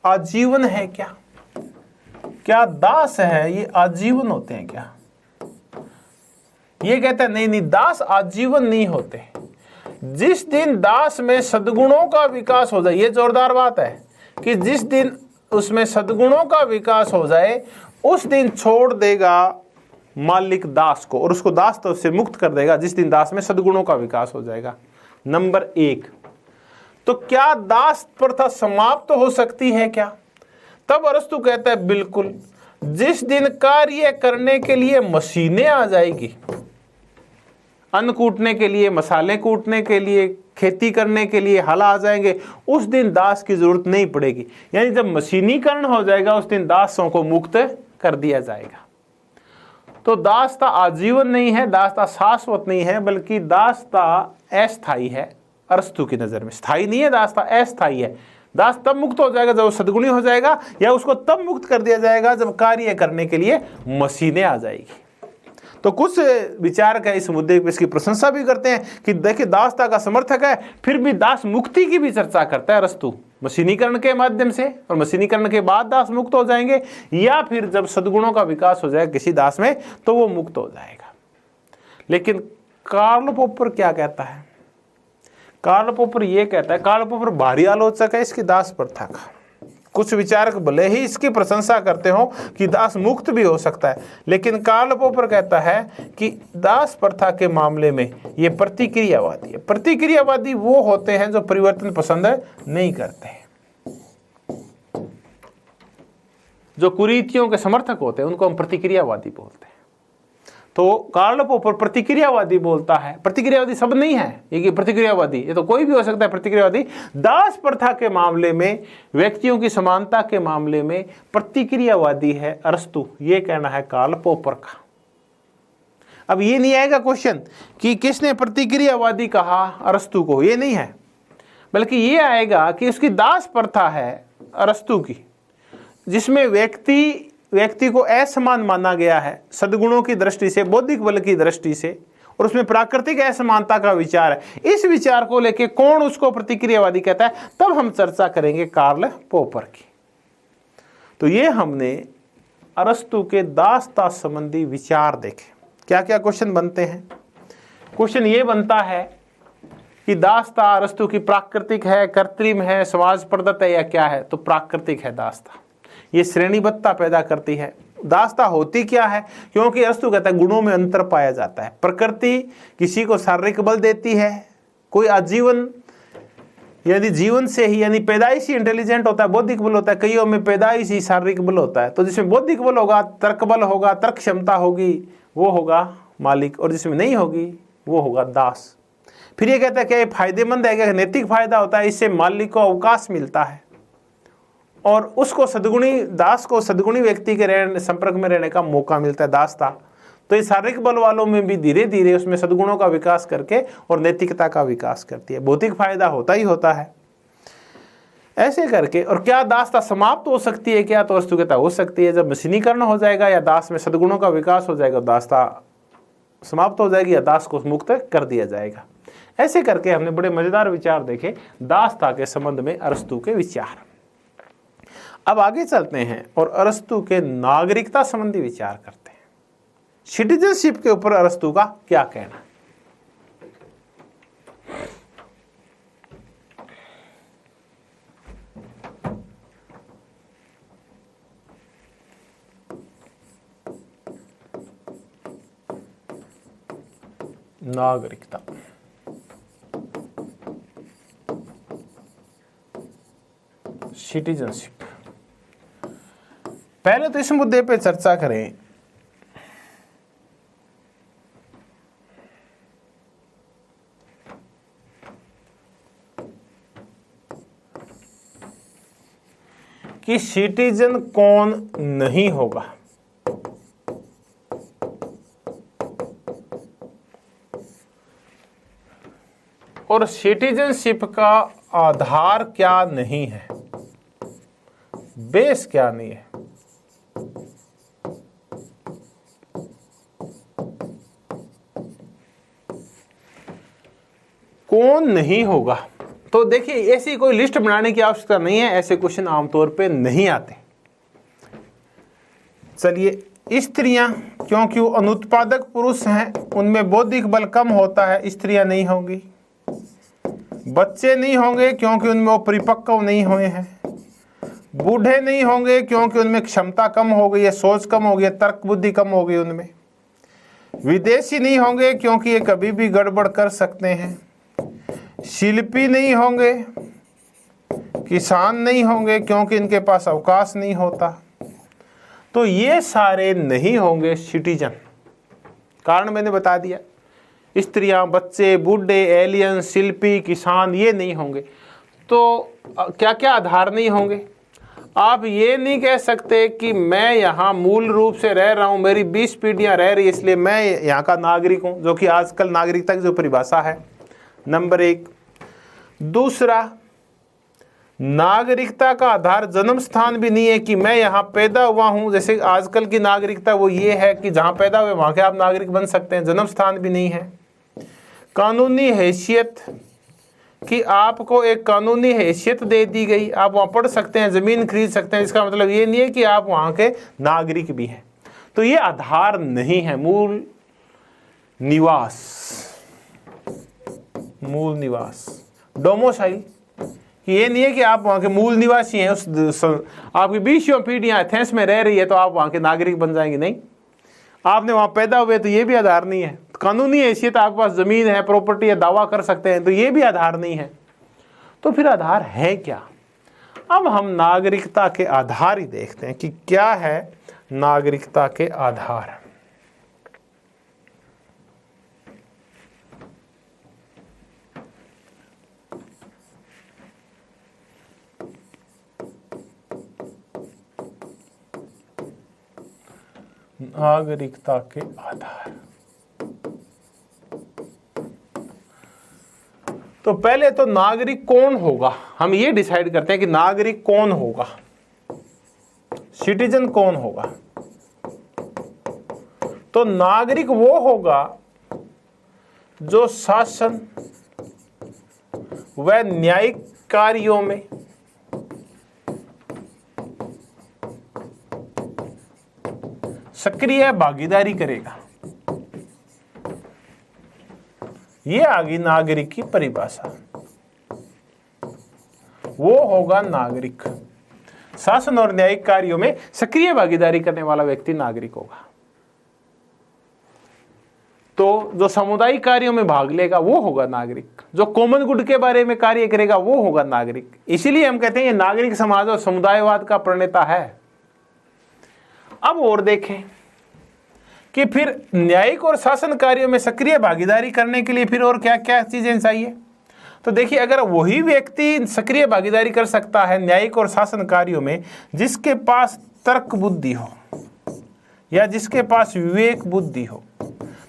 आजीवन है? क्या दास है ये आजीवन होते हैं क्या? ये कहता है नहीं, दास आजीवन नहीं होते। जिस दिन दास में सद्गुणों का विकास हो जाए, ये जोरदार बात है कि जिस दिन उसमें सद्गुणों का विकास हो जाए उस दिन छोड़ देगा मालिक दास को और उसको दास तो से मुक्त कर देगा, जिस दिन दास में सद्गुणों का विकास हो जाएगा। नंबर 1, तो क्या दास प्रथा समाप्त हो सकती है क्या? तब अरस्तु कहता है बिल्कुल। जिस दिन कार्य करने के लिए मशीनें आ जाएगी, अन्न कूटने के लिए, मसाले कूटने के लिए, खेती करने के लिए हल आ जाएंगे, उस दिन दास की जरूरत नहीं पड़ेगी। यानी जब मशीनीकरण हो जाएगा उस दिन दासों को मुक्त कर दिया जाएगा। तो दासता आजीवन नहीं है, दासता शाश्वत नहीं है, बल्कि दासता अस्थायी है। अरस्तु की नजर में स्थायी नहीं है, दासता अस्थायी है। दास तब मुक्त हो जाएगा जब वो सद्गुणी हो जाएगा, या उसको तब मुक्त कर दिया जाएगा जब कार्य करने के लिए मशीनें आ जाएगी। तो कुछ विचारक है इस मुद्दे पर इसकी प्रशंसा भी करते हैं कि देखिए दासता का समर्थक है, फिर भी दास मुक्ति की भी चर्चा करता है अरस्तु। मशीनीकरण के माध्यम से और मशीनीकरण के बाद दास मुक्त हो जाएंगे, या फिर जब सद्गुणों का विकास हो जाएगा किसी दास में तो वो मुक्त हो जाएगा। लेकिन कार्ल पोपर क्या कहता है? कार्ल पोपर ये कहता है, कार्ल पोपर भारी आलोचक है इसकी दास प्रथा का। कुछ विचारक भले ही इसकी प्रशंसा करते हो कि दास मुक्त भी हो सकता है, लेकिन कार्ल पोपर कहता है कि दास प्रथा के मामले में ये प्रतिक्रियावादी है। प्रतिक्रियावादी वो होते हैं जो परिवर्तन पसंद नहीं करते हैं, जो कुरीतियों के समर्थक होते हैं उनको हम प्रतिक्रियावादी बोलते हैं। तो कार्ल पोपर प्रतिक्रियावादी बोलता है। प्रतिक्रियावादी सब नहीं है, ये प्रतिक्रियावादी ये तो कोई भी हो सकता है। प्रतिक्रियावादी दास प्रथा के मामले में, व्यक्तियों की समानता के मामले में प्रतिक्रियावादी है अरस्तु, ये कहना है कार्ल पोपर का। अब ये नहीं आएगा क्वेश्चन कि किसने प्रतिक्रियावादी कहा अरस्तु को, ये नहीं है, बल्कि ये आएगा कि उसकी दास प्रथा है अरस्तु की, जिसमें व्यक्ति को असमान माना गया है सद्गुणों की दृष्टि से, बौद्धिक बल की दृष्टि से, और उसमें प्राकृतिक असमानता का विचार है। इस विचार को लेके कौन उसको प्रतिक्रियावादी कहता है, तब हम चर्चा करेंगे कार्ल पोपर की। तो ये हमने अरस्तु के दासता संबंधी विचार देखे। क्या क्या क्वेश्चन बनते हैं? क्वेश्चन ये बनता है कि दासता अरस्तु की प्राकृतिक है, कृत्रिम है, समाज प्रदत्त है, या क्या है? तो प्राकृतिक है दासता। ये श्रेणीबद्धता पैदा करती है। दासता होती क्या है? क्योंकि अरस्तु कहता है गुणों में अंतर पाया जाता है। प्रकृति किसी को शारीरिक बल देती है, कोई आजीवन यानी जीवन से ही यानी पैदाइशी इंटेलिजेंट होता है, बौद्धिक बल होता है, कईयों में पैदाइशी शारीरिक बल होता है। तो जिसमें बौद्धिक बल होगा, तर्क बल होगा, तर्क क्षमता होगी, वो होगा मालिक, और जिसमें नहीं होगी वो होगा दास। फिर ये कहता है क्या ये फायदेमंद है, क्या नैतिक फायदा होता है? इससे मालिक को अवकाश मिलता है और उसको सद्गुणी दास को सद्गुणी व्यक्ति के संपर्क में रहने का मौका मिलता है दासता। तो ये शारीरिक बल वालों में भी धीरे धीरे उसमें सद्गुणों का विकास करके और नैतिकता का विकास करती है। भौतिक फायदा होता ही होता है ऐसे करके। और क्या दासता समाप्त हो सकती है क्या? तो अरस्तु कहता हो सकती है। जब मशीनीकरण हो जाएगा या दास में सद्गुणों का विकास हो जाएगा, दासता समाप्त हो जाएगी या दास को मुक्त कर दिया जाएगा। ऐसे करके हमने बड़े मजेदार विचार देखे दासता के संबंध में अरस्तु के विचार। अब आगे चलते हैं और अरस्तु के नागरिकता संबंधी विचार करते हैं। सिटीजनशिप के ऊपर अरस्तु का क्या कहना? नागरिकता सिटीजनशिप। पहले तो इस मुद्दे पे चर्चा करें कि सिटीजन कौन नहीं होगा। और सिटीजनशिप का आधार क्या नहीं है, बेस क्या नहीं है। कौन नहीं होगा? तो देखिए ऐसी कोई लिस्ट बनाने की आवश्यकता नहीं है, ऐसे क्वेश्चन आमतौर पे नहीं आते। चलिए, स्त्रियां क्योंकि वो अनुत्पादक पुरुष हैं, उनमें बौद्धिक बल कम होता है, स्त्रियां नहीं होंगी। बच्चे नहीं होंगे क्योंकि उनमें वो परिपक्व नहीं हुए हैं। बूढ़े नहीं होंगे क्योंकि उनमें क्षमता कम हो गई है, सोच कम हो गई है, तर्क बुद्धि कम हो गई उनमें। विदेशी नहीं होंगे क्योंकि ये कभी भी गड़बड़ कर सकते हैं। शिल्पी नहीं होंगे, किसान नहीं होंगे क्योंकि इनके पास अवकाश नहीं होता। तो ये सारे नहीं होंगे सिटीजन। कारण मैंने बता दिया, स्त्रियां, बच्चे, बूढ़े, एलियन, शिल्पी, किसान, ये नहीं होंगे। तो क्या क्या आधार नहीं होंगे? आप ये नहीं कह सकते कि मैं यहाँ मूल रूप से रह रहा हूँ, मेरी 20 पीढ़ियाँ रह रही, इसलिए मैं यहाँ का नागरिक हूँ, जो कि आजकल नागरिकता की जो परिभाषा है, नंबर 1। दूसरा, नागरिकता का आधार जन्म स्थान भी नहीं है कि मैं यहाँ पैदा हुआ हूँ। जैसे आजकल की नागरिकता वो ये है कि जहाँ पैदा हुए वहाँ के आप नागरिक बन सकते हैं, जन्म स्थान भी नहीं है। कानूनी हैसियत कि आपको एक कानूनी हैसियत दे दी गई, आप वहाँ पढ़ सकते हैं, ज़मीन खरीद सकते हैं, इसका मतलब ये नहीं है कि आप वहाँ के नागरिक भी हैं। तो ये आधार नहीं है। मूल निवास, मूल निवास, डोमोसाइल, ये नहीं है कि आप वहाँ के मूल निवासी हैं, आपकी 20 पीढ़ियाँ एथेंस में रह रही है तो आप वहाँ के नागरिक बन जाएंगे। नहीं, आपने वहाँ पैदा हुए तो ये भी आधार नहीं है। कानूनी हैसियत, आपके पास ज़मीन है, प्रॉपर्टी है, दावा कर सकते हैं, तो ये भी आधार नहीं है। तो फिर आधार है क्या? अब हम नागरिकता के आधार ही देखते हैं कि क्या है नागरिकता के आधार। नागरिकता के आधार। तो पहले तो नागरिक कौन होगा, हम ये डिसाइड करते हैं कि नागरिक कौन होगा, सिटीजन कौन होगा। तो नागरिक वो होगा जो शासन व न्यायिक कार्यों में सक्रिय भागीदारी करेगा। ये आ गई नागरिक की परिभाषा। वो होगा नागरिक, शासन और न्यायिक कार्यों में सक्रिय भागीदारी करने वाला व्यक्ति नागरिक होगा। तो जो सामुदायिक कार्यों में भाग लेगा वो होगा नागरिक, जो कॉमन गुड के बारे में कार्य करेगा वो होगा नागरिक। इसीलिए हम कहते हैं ये नागरिक समाज और समुदायवाद का प्रणेता है। अब और देखें कि फिर न्यायिक और शासन कार्यों में सक्रिय भागीदारी करने के लिए फिर और क्या क्या चीजें चाहिए। तो देखिए, अगर वही व्यक्ति सक्रिय भागीदारी कर सकता है न्यायिक और शासन कार्यों में जिसके पास तर्क बुद्धि हो या जिसके पास विवेक बुद्धि हो,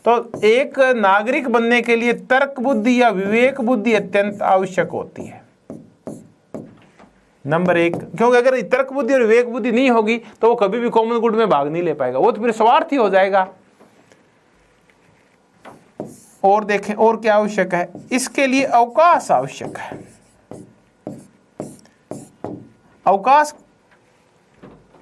तो एक नागरिक बनने के लिए तर्क बुद्धि या विवेक बुद्धि अत्यंत आवश्यक होती है, नंबर 1। क्योंकि अगर तर्क बुद्धि और विवेक बुद्धि नहीं होगी तो वो कभी भी कॉमन गुड में भाग नहीं ले पाएगा, वो तो फिर स्वार्थी हो जाएगा। और देखें और क्या आवश्यक है, इसके लिए अवकाश आवश्यक है। अवकाश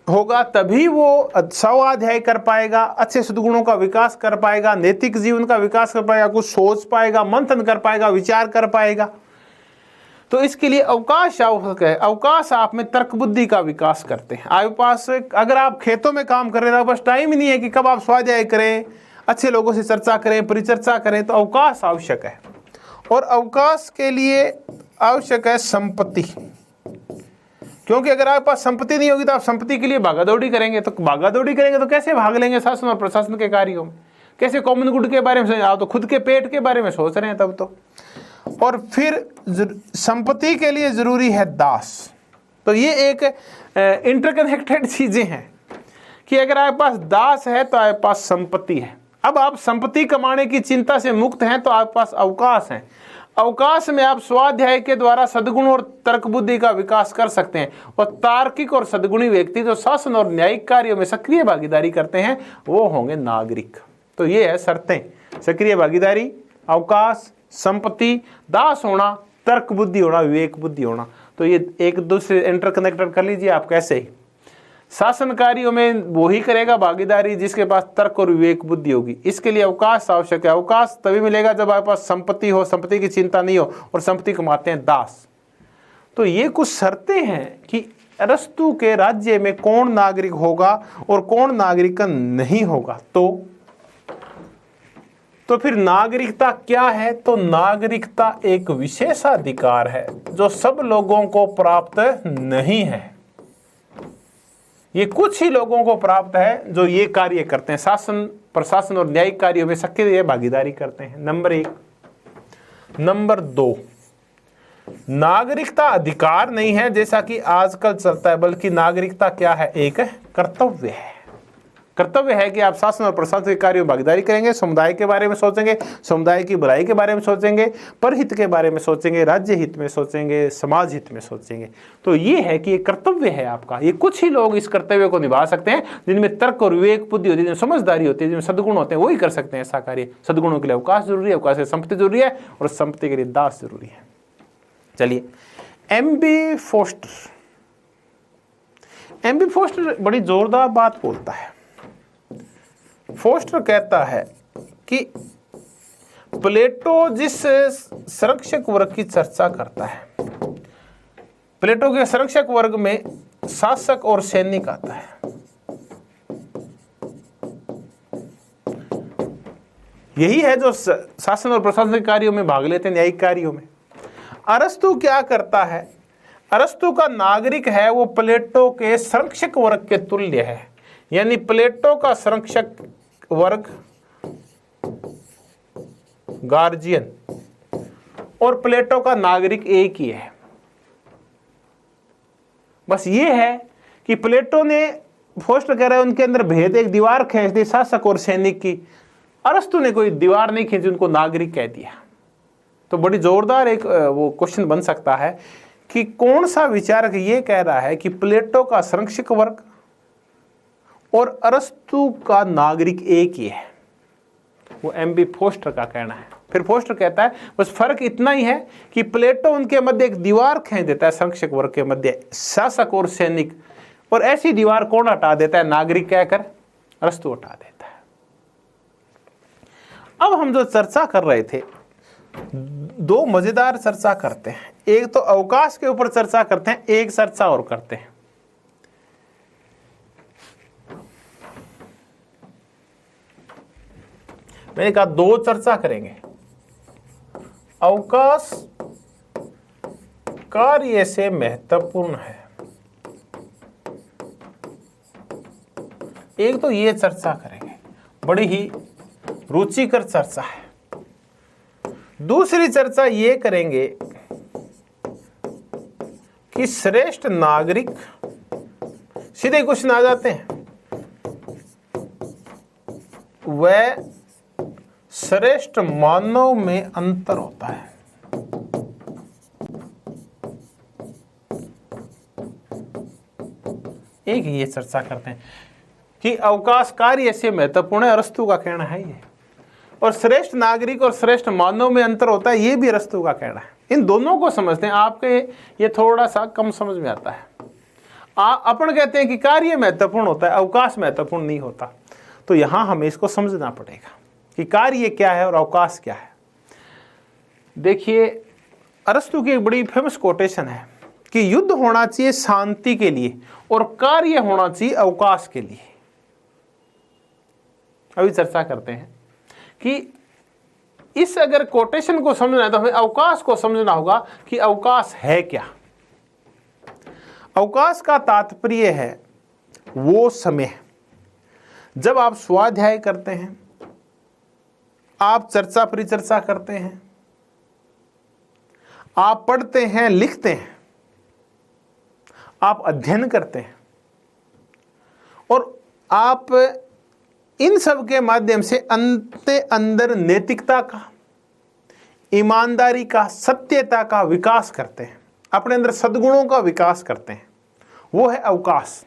होगा तभी वो 100 अध्याय कर पाएगा, अच्छे सद्गुणों का विकास कर पाएगा, नैतिक जीवन का विकास कर पाएगा, कुछ सोच पाएगा, मंथन कर पाएगा, विचार कर पाएगा। तो इसके लिए अवकाश आवश्यक है। अवकाश आप में तर्क बुद्धि का विकास करते हैं। आपके पास, अगर आप खेतों में काम कर रहे हैं, आपके पास टाइम ही नहीं है कि कब आप स्वाध्याय करें, अच्छे लोगों से चर्चा करें, परिचर्चा करें, तो अवकाश आवश्यक है। और अवकाश के लिए आवश्यक है संपत्ति, क्योंकि अगर आपके पास संपत्ति नहीं होगी तो आप संपत्ति के लिए भागादौड़ी करेंगे, तो भागादौड़ी करेंगे तो कैसे भाग लेंगे शासन और प्रशासन के कार्यों में, कैसे कॉमन गुड के बारे में, आप तो खुद के पेट के बारे में सोच रहे हैं तब तो। और फिर संपत्ति के लिए जरूरी है दास। तो ये एक इंटरकनेक्टेड चीजें हैं कि अगर आपके पास दास है तो आपके पास संपत्ति है। अब आप संपत्ति कमाने की चिंता से मुक्त हैं तो आपके पास अवकाश है। अवकाश में आप स्वाध्याय के द्वारा सद्गुण और तर्क बुद्धि का विकास कर सकते हैं। और तार्किक और सद्गुणी व्यक्ति जो शासन और न्यायिक कार्यों में सक्रिय भागीदारी करते हैं वो होंगे नागरिक। तो ये है शर्तें, सक्रिय भागीदारी, अवकाश, संपत्ति, दास होना, तर्क बुद्धि होना, विवेक बुद्धि होना। तो ये एक दूसरे इंटरकनेक्टेड कर लीजिए आप कैसे ही। शासन कार्यों में वो ही करेगा भागीदारी जिसके पास तर्क और विवेक बुद्धि होगी। इसके लिए अवकाश आवश्यक है। अवकाश तभी मिलेगा जब आपके पास संपत्ति हो, संपत्ति की चिंता नहीं हो और संपत्ति कमाते हैं दास। तो ये कुछ शर्तें हैं कि अरस्तु के राज्य में कौन नागरिक होगा और कौन नागरिक नहीं होगा। तो फिर नागरिकता क्या है? तो नागरिकता एक विशेषाधिकार है जो सब लोगों को प्राप्त नहीं है। ये कुछ ही लोगों को प्राप्त है जो ये कार्य करते हैं, शासन, प्रशासन और न्यायिक कार्यों में सक्रिय भागीदारी करते हैं। नंबर 1। नंबर 2, नागरिकता अधिकार नहीं है जैसा कि आजकल चलता है, बल्कि नागरिकता क्या है? एक कर्तव्य है। कर्तव्य है कि आप शासन और प्रशासन के कार्यों में भागीदारी करेंगे, समुदाय के बारे में सोचेंगे, समुदाय की भलाई के बारे में सोचेंगे, परहित के बारे में सोचेंगे, राज्य हित में सोचेंगे, समाज हित में सोचेंगे। तो ये है कि ये कर्तव्य है आपका। ये कुछ ही लोग इस कर्तव्य को निभा सकते हैं जिनमें तर्क और विवेक बुद्धि होती है, जिनमें समझदारी होती है, जिनमें सद्गुण होते हैं, वही कर सकते हैं ऐसा कार्य। सद्गुणों के लिए अवकाश जरूरी है, अवकाश के लिए संपत्ति जरूरी है और संपत्ति के लिए दास जरूरी है। चलिए, एमबी फोस्टर बड़ी जोरदार बात बोलता है। फोस्टर कहता है कि प्लेटो जिस संरक्षक वर्ग की चर्चा करता है, प्लेटो के संरक्षक वर्ग में शासक और सैनिक आता है। यही है जो शासन और प्रशासन कार्यों में भाग लेते हैं, न्यायिक कार्यों में। अरस्तु क्या करता है? अरस्तु का नागरिक है वो प्लेटो के संरक्षक वर्ग के तुल्य है। यानी प्लेटो का संरक्षक वर्ग गार्जियन और प्लेटो का नागरिक एक ही है। बस ये है कि प्लेटो ने, फोस्टर कह रहा है, उनके अंदर भेद, एक दीवार खींच दी शासक और सैनिक की। अरस्तु ने कोई दीवार नहीं खींची, उनको नागरिक कह दिया। तो बड़ी जोरदार एक वो क्वेश्चन बन सकता है कि कौन सा विचारक ये कह रहा है कि प्लेटो का संरक्षक वर्ग और अरस्तु का नागरिक एक ही है? वो एमबी फोस्टर का कहना है। फिर फोस्टर कहता है बस फर्क इतना ही है कि प्लेटो उनके मध्य एक दीवार खींच देता है, संरक्षक वर्ग के मध्य शासक और सैनिक, और ऐसी दीवार कौन हटा देता है? नागरिक कहकर अरस्तु हटा देता है। अब हम जो चर्चा कर रहे थे, दो मजेदार चर्चा करते हैं। एक तो अवकाश के ऊपर चर्चा करते हैं, एक चर्चा और करते हैं। मैंने कहा दो चर्चा करेंगे। अवकाश कार्य से महत्वपूर्ण है। एक तो ये चर्चा करेंगे, बड़ी ही रुचिकर चर्चा है। दूसरी चर्चा ये करेंगे कि श्रेष्ठ नागरिक, सीधे क्वेश्चन आ जाते हैं, वह श्रेष्ठ मानव में अंतर होता है। एक ये चर्चा करते हैं कि अवकाश कार्य से महत्वपूर्ण है, अरस्तु का कहना है ये। और श्रेष्ठ नागरिक और श्रेष्ठ मानव में अंतर होता है, ये भी अरस्तु का कहना है। इन दोनों को समझते हैं। आपके ये थोड़ा सा कम समझ में आता है। अपन कहते हैं कि कार्य महत्वपूर्ण होता है, अवकाश महत्वपूर्ण नहीं होता। तो यहां हमें इसको समझना पड़ेगा कि कार्य क्या है और अवकाश क्या है। देखिए, अरस्तु की एक बड़ी फेमस कोटेशन है कि युद्ध होना चाहिए शांति के लिए और कार्य होना चाहिए अवकाश के लिए। अभी चर्चा करते हैं कि इस अगर कोटेशन को समझना है तो हमें अवकाश को समझना होगा कि अवकाश है क्या। अवकाश का तात्पर्य है वो समय जब आप स्वाध्याय करते हैं, आप चर्चा परिचर्चा करते हैं, आप पढ़ते हैं, लिखते हैं, आप अध्ययन करते हैं और आप इन सब के माध्यम से अंदर नैतिकता का, ईमानदारी का, सत्यता का विकास करते हैं, अपने अंदर सद्गुणों का विकास करते हैं। वो है अवकाश।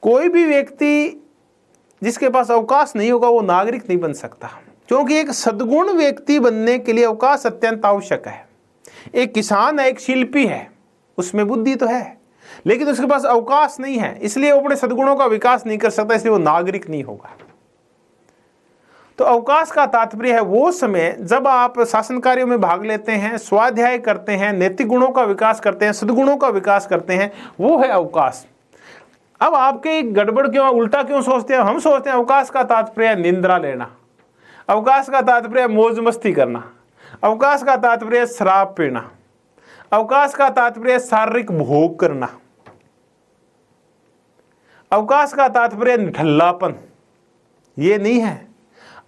कोई भी व्यक्ति जिसके पास अवकाश नहीं होगा वो नागरिक नहीं बन सकता, क्योंकि एक सद्गुण व्यक्ति बनने के लिए अवकाश अत्यंत आवश्यक है। एक किसान है, एक शिल्पी है, उसमें बुद्धि तो है, लेकिन उसके पास अवकाश नहीं है, इसलिए वो अपने सद्गुणों का विकास नहीं कर सकता, इसलिए वो नागरिक नहीं होगा। तो अवकाश का तात्पर्य है वो समय जब आप शासन कार्यों में भाग लेते हैं, स्वाध्याय करते हैं, नैतिक गुणों का विकास करते हैं, सद्गुणों का विकास करते हैं, वो है अवकाश। अब आपके गड़बड़ क्यों, उल्टा क्यों सोचते हैं? हम सोचते हैं अवकाश का तात्पर्य निंद्रा लेना, अवकाश का तात्पर्य मौज मस्ती करना, अवकाश का तात्पर्य शराब पीना, अवकाश का तात्पर्य शारीरिक भोग करना, अवकाश का तात्पर्य निठल्लापन। ये नहीं है,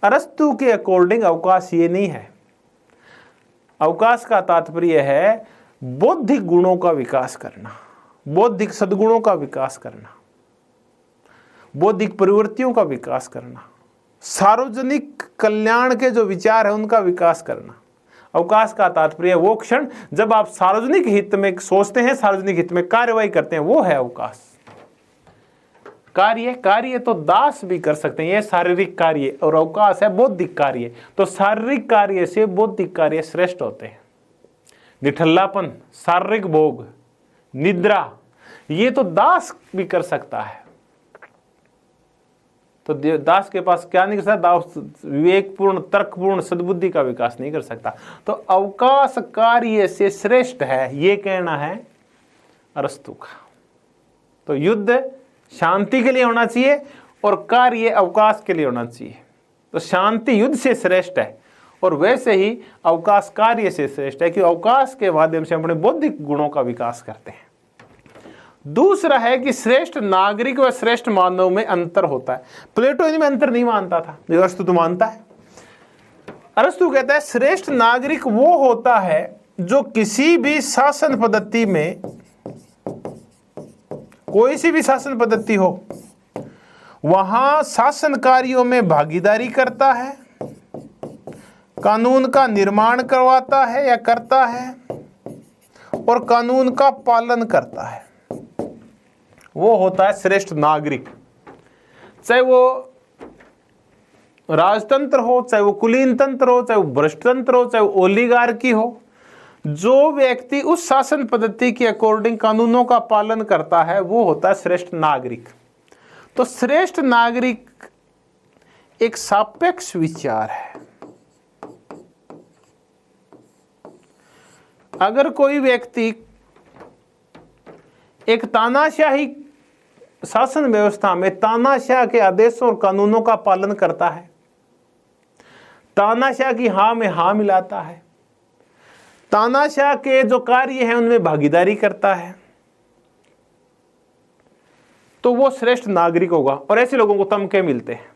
अरस्तु के अकॉर्डिंग अवकाश ये नहीं है। अवकाश का तात्पर्य है बौद्धिक गुणों का विकास करना, बौद्धिक सद्गुणों का विकास करना, बौद्धिक प्रवृत्तियों का विकास करना, सार्वजनिक कल्याण के जो विचार है उनका विकास करना। अवकाश का तात्पर्य वो क्षण जब आप सार्वजनिक हित में सोचते हैं, सार्वजनिक हित में कार्यवाही करते हैं, वो है अवकाश। कार्य तो दास भी कर सकते हैं, ये शारीरिक कार्य, और अवकाश है बौद्धिक कार्य। तो शारीरिक कार्य से बौद्धिक कार्य श्रेष्ठ होते हैं। निठल्लापन, शारीरिक भोग, निद्रा, ये तो दास भी कर सकता है। तो दास के पास क्या नहीं कर सकता? दास विवेकपूर्ण, तर्कपूर्ण सद्बुद्धि का विकास नहीं कर सकता। तो अवकाश कार्य से श्रेष्ठ है, ये कहना है अरस्तु का। तो युद्ध शांति के लिए होना चाहिए और कार्य अवकाश के लिए होना चाहिए। तो शांति युद्ध से श्रेष्ठ है और वैसे ही अवकाश कार्य से श्रेष्ठ है, कि अवकाश के माध्यम से अपने बौद्धिक गुणों का विकास करते हैं। दूसरा है कि श्रेष्ठ नागरिक व श्रेष्ठ मानव में अंतर होता है। प्लेटो इनमें अंतर नहीं मानता था, अरस्तु तो मानता है। अरस्तु कहता है श्रेष्ठ नागरिक वो होता है जो किसी भी शासन पद्धति में, कोई सी भी शासन पद्धति हो, वहां शासन कार्यों में भागीदारी करता है, कानून का निर्माण करवाता है या करता है, और कानून का पालन करता है। वो होता है श्रेष्ठ नागरिक। चाहे वो राजतंत्र हो, चाहे वो कुलीन तंत्र हो, चाहे वो भ्रष्ट तंत्र हो, चाहे वो ओलिगार्की हो, जो व्यक्ति उस शासन पद्धति के अकॉर्डिंग कानूनों का पालन करता है, वो होता है श्रेष्ठ नागरिक। तो श्रेष्ठ नागरिक एक सापेक्ष विचार है। अगर कोई व्यक्ति एक तानाशाही शासन व्यवस्था में तानाशाह के आदेशों और कानूनों का पालन करता है, तानाशाह की हाँ में हाँ मिलाता है, तानाशाह के जो कार्य हैं उनमें भागीदारी करता है, तो वो श्रेष्ठ नागरिक होगा। और ऐसे लोगों को तमके मिलते हैं।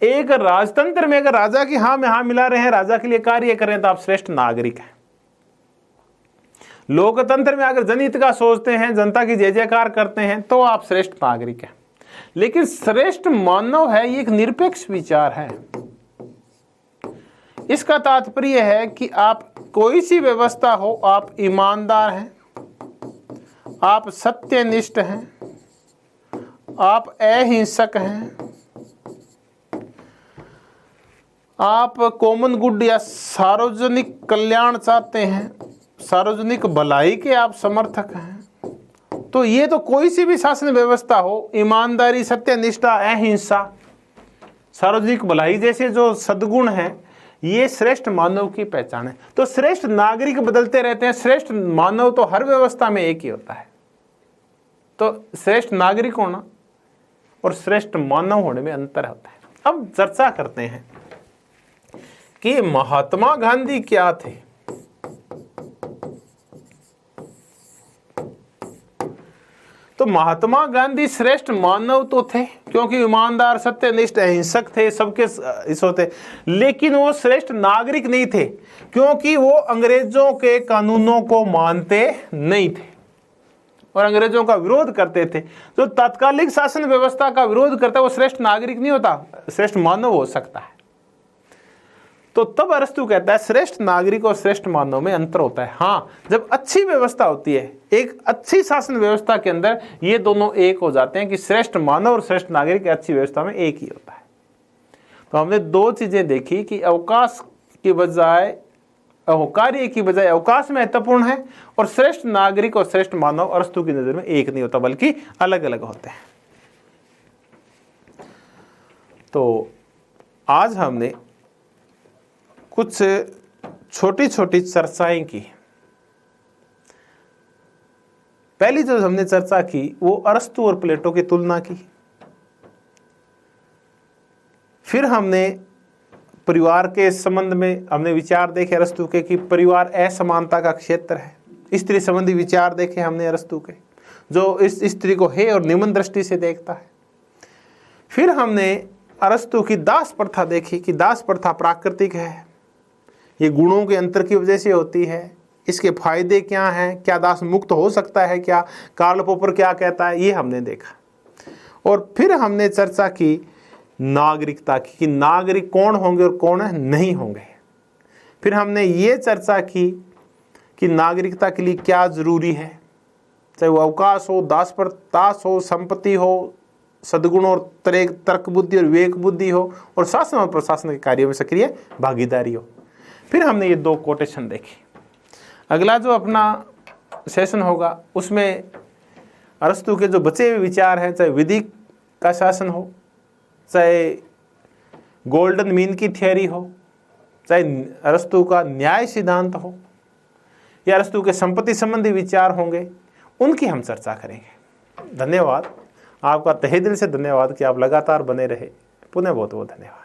एक राजतंत्र में अगर राजा की हाँ में हाँ मिला रहे हैं, राजा के लिए कार्य कर रहे हैं, तो आप श्रेष्ठ नागरिक हैं। लोकतंत्र में अगर जनहित का सोचते हैं, जनता की जय जयकार करते हैं, तो आप श्रेष्ठ नागरिक हैं। लेकिन श्रेष्ठ मानव है, ये एक निरपेक्ष विचार है। इसका तात्पर्य है कि आप कोई सी व्यवस्था हो, आप ईमानदार हैं, आप सत्यनिष्ठ हैं, आप अहिंसक हैं, आप कॉमन गुड या सार्वजनिक कल्याण चाहते हैं, सार्वजनिक भलाई के आप समर्थक हैं, तो ये तो कोई सी भी शासन व्यवस्था हो, ईमानदारी, सत्यनिष्ठा, अहिंसा, सार्वजनिक भलाई जैसे जो सद्गुण हैं, ये श्रेष्ठ मानव की पहचान है। तो श्रेष्ठ नागरिक बदलते रहते हैं, श्रेष्ठ मानव तो हर व्यवस्था में एक ही होता है। तो श्रेष्ठ नागरिक होना और श्रेष्ठ मानव होने में अंतर होता है। अब चर्चा करते हैं कि महात्मा गांधी क्या थे। तो महात्मा गांधी श्रेष्ठ मानव तो थे, क्योंकि ईमानदार, सत्यनिष्ठ, अहिंसक थे, सबके इस होते, लेकिन वो श्रेष्ठ नागरिक नहीं थे, क्योंकि वो अंग्रेजों के कानूनों को मानते नहीं थे और अंग्रेजों का विरोध करते थे। जो तात्कालिक शासन व्यवस्था का विरोध करता है, वो श्रेष्ठ नागरिक नहीं होता, श्रेष्ठ मानव हो सकता है। तो तब अरस्तु कहता है श्रेष्ठ नागरिक और श्रेष्ठ मानव में अंतर होता है। हाँ, जब अच्छी व्यवस्था होती है, एक अच्छी शासन व्यवस्था के अंदर ये दोनों एक हो जाते हैं कि श्रेष्ठ मानव और श्रेष्ठ नागरिक अच्छी व्यवस्था में एक ही होता है। तो हमने दो चीजें देखी कि अवकाश के बजाय कार्य की बजाय अवकाश महत्वपूर्ण है, और श्रेष्ठ नागरिक और श्रेष्ठ मानव अरस्तु की नजर में एक नहीं होता बल्कि अलग अलग होते हैं। तो आज हमने कुछ छोटी छोटी चर्चाएं की। पहली जो हमने चर्चा की वो अरस्तु और प्लेटो की तुलना की। फिर हमने परिवार के संबंध में हमने विचार देखे अरस्तु के कि परिवार असमानता का क्षेत्र है। स्त्री संबंधी विचार देखे हमने अरस्तु के, जो इस स्त्री को हे और निम्न दृष्टि से देखता है। फिर हमने अरस्तु की दास प्रथा देखी कि दास प्रथा प्राकृतिक है, ये गुणों के अंतर की वजह से होती है, इसके फायदे क्या हैं, क्या दास मुक्त हो सकता है, क्या कार्ल पोपर क्या कहता है, ये हमने देखा। और फिर हमने चर्चा की नागरिकता की कि नागरिक कौन होंगे और कौन नहीं होंगे। फिर हमने ये चर्चा की कि नागरिकता के लिए क्या जरूरी है, चाहे वो अवकाश हो, दास हो, संपत्ति हो, सद्गुण और तर्क बुद्धि और विवेक बुद्धि हो, और शासन और प्रशासन के कार्यों में सक्रिय भागीदारी हो। फिर हमने ये 2 कोटेशन देखे। अगला जो अपना सेशन होगा उसमें अरस्तु के जो बचे हुए विचार हैं, चाहे विधि का शासन हो, चाहे गोल्डन मीन की थियरी हो, चाहे अरस्तु का न्याय सिद्धांत हो, या अरस्तु के संपत्ति संबंधी विचार होंगे, उनकी हम चर्चा करेंगे। धन्यवाद, आपका तहे दिल से धन्यवाद कि आप लगातार बने रहे। पुनः बहुत बहुत धन्यवाद।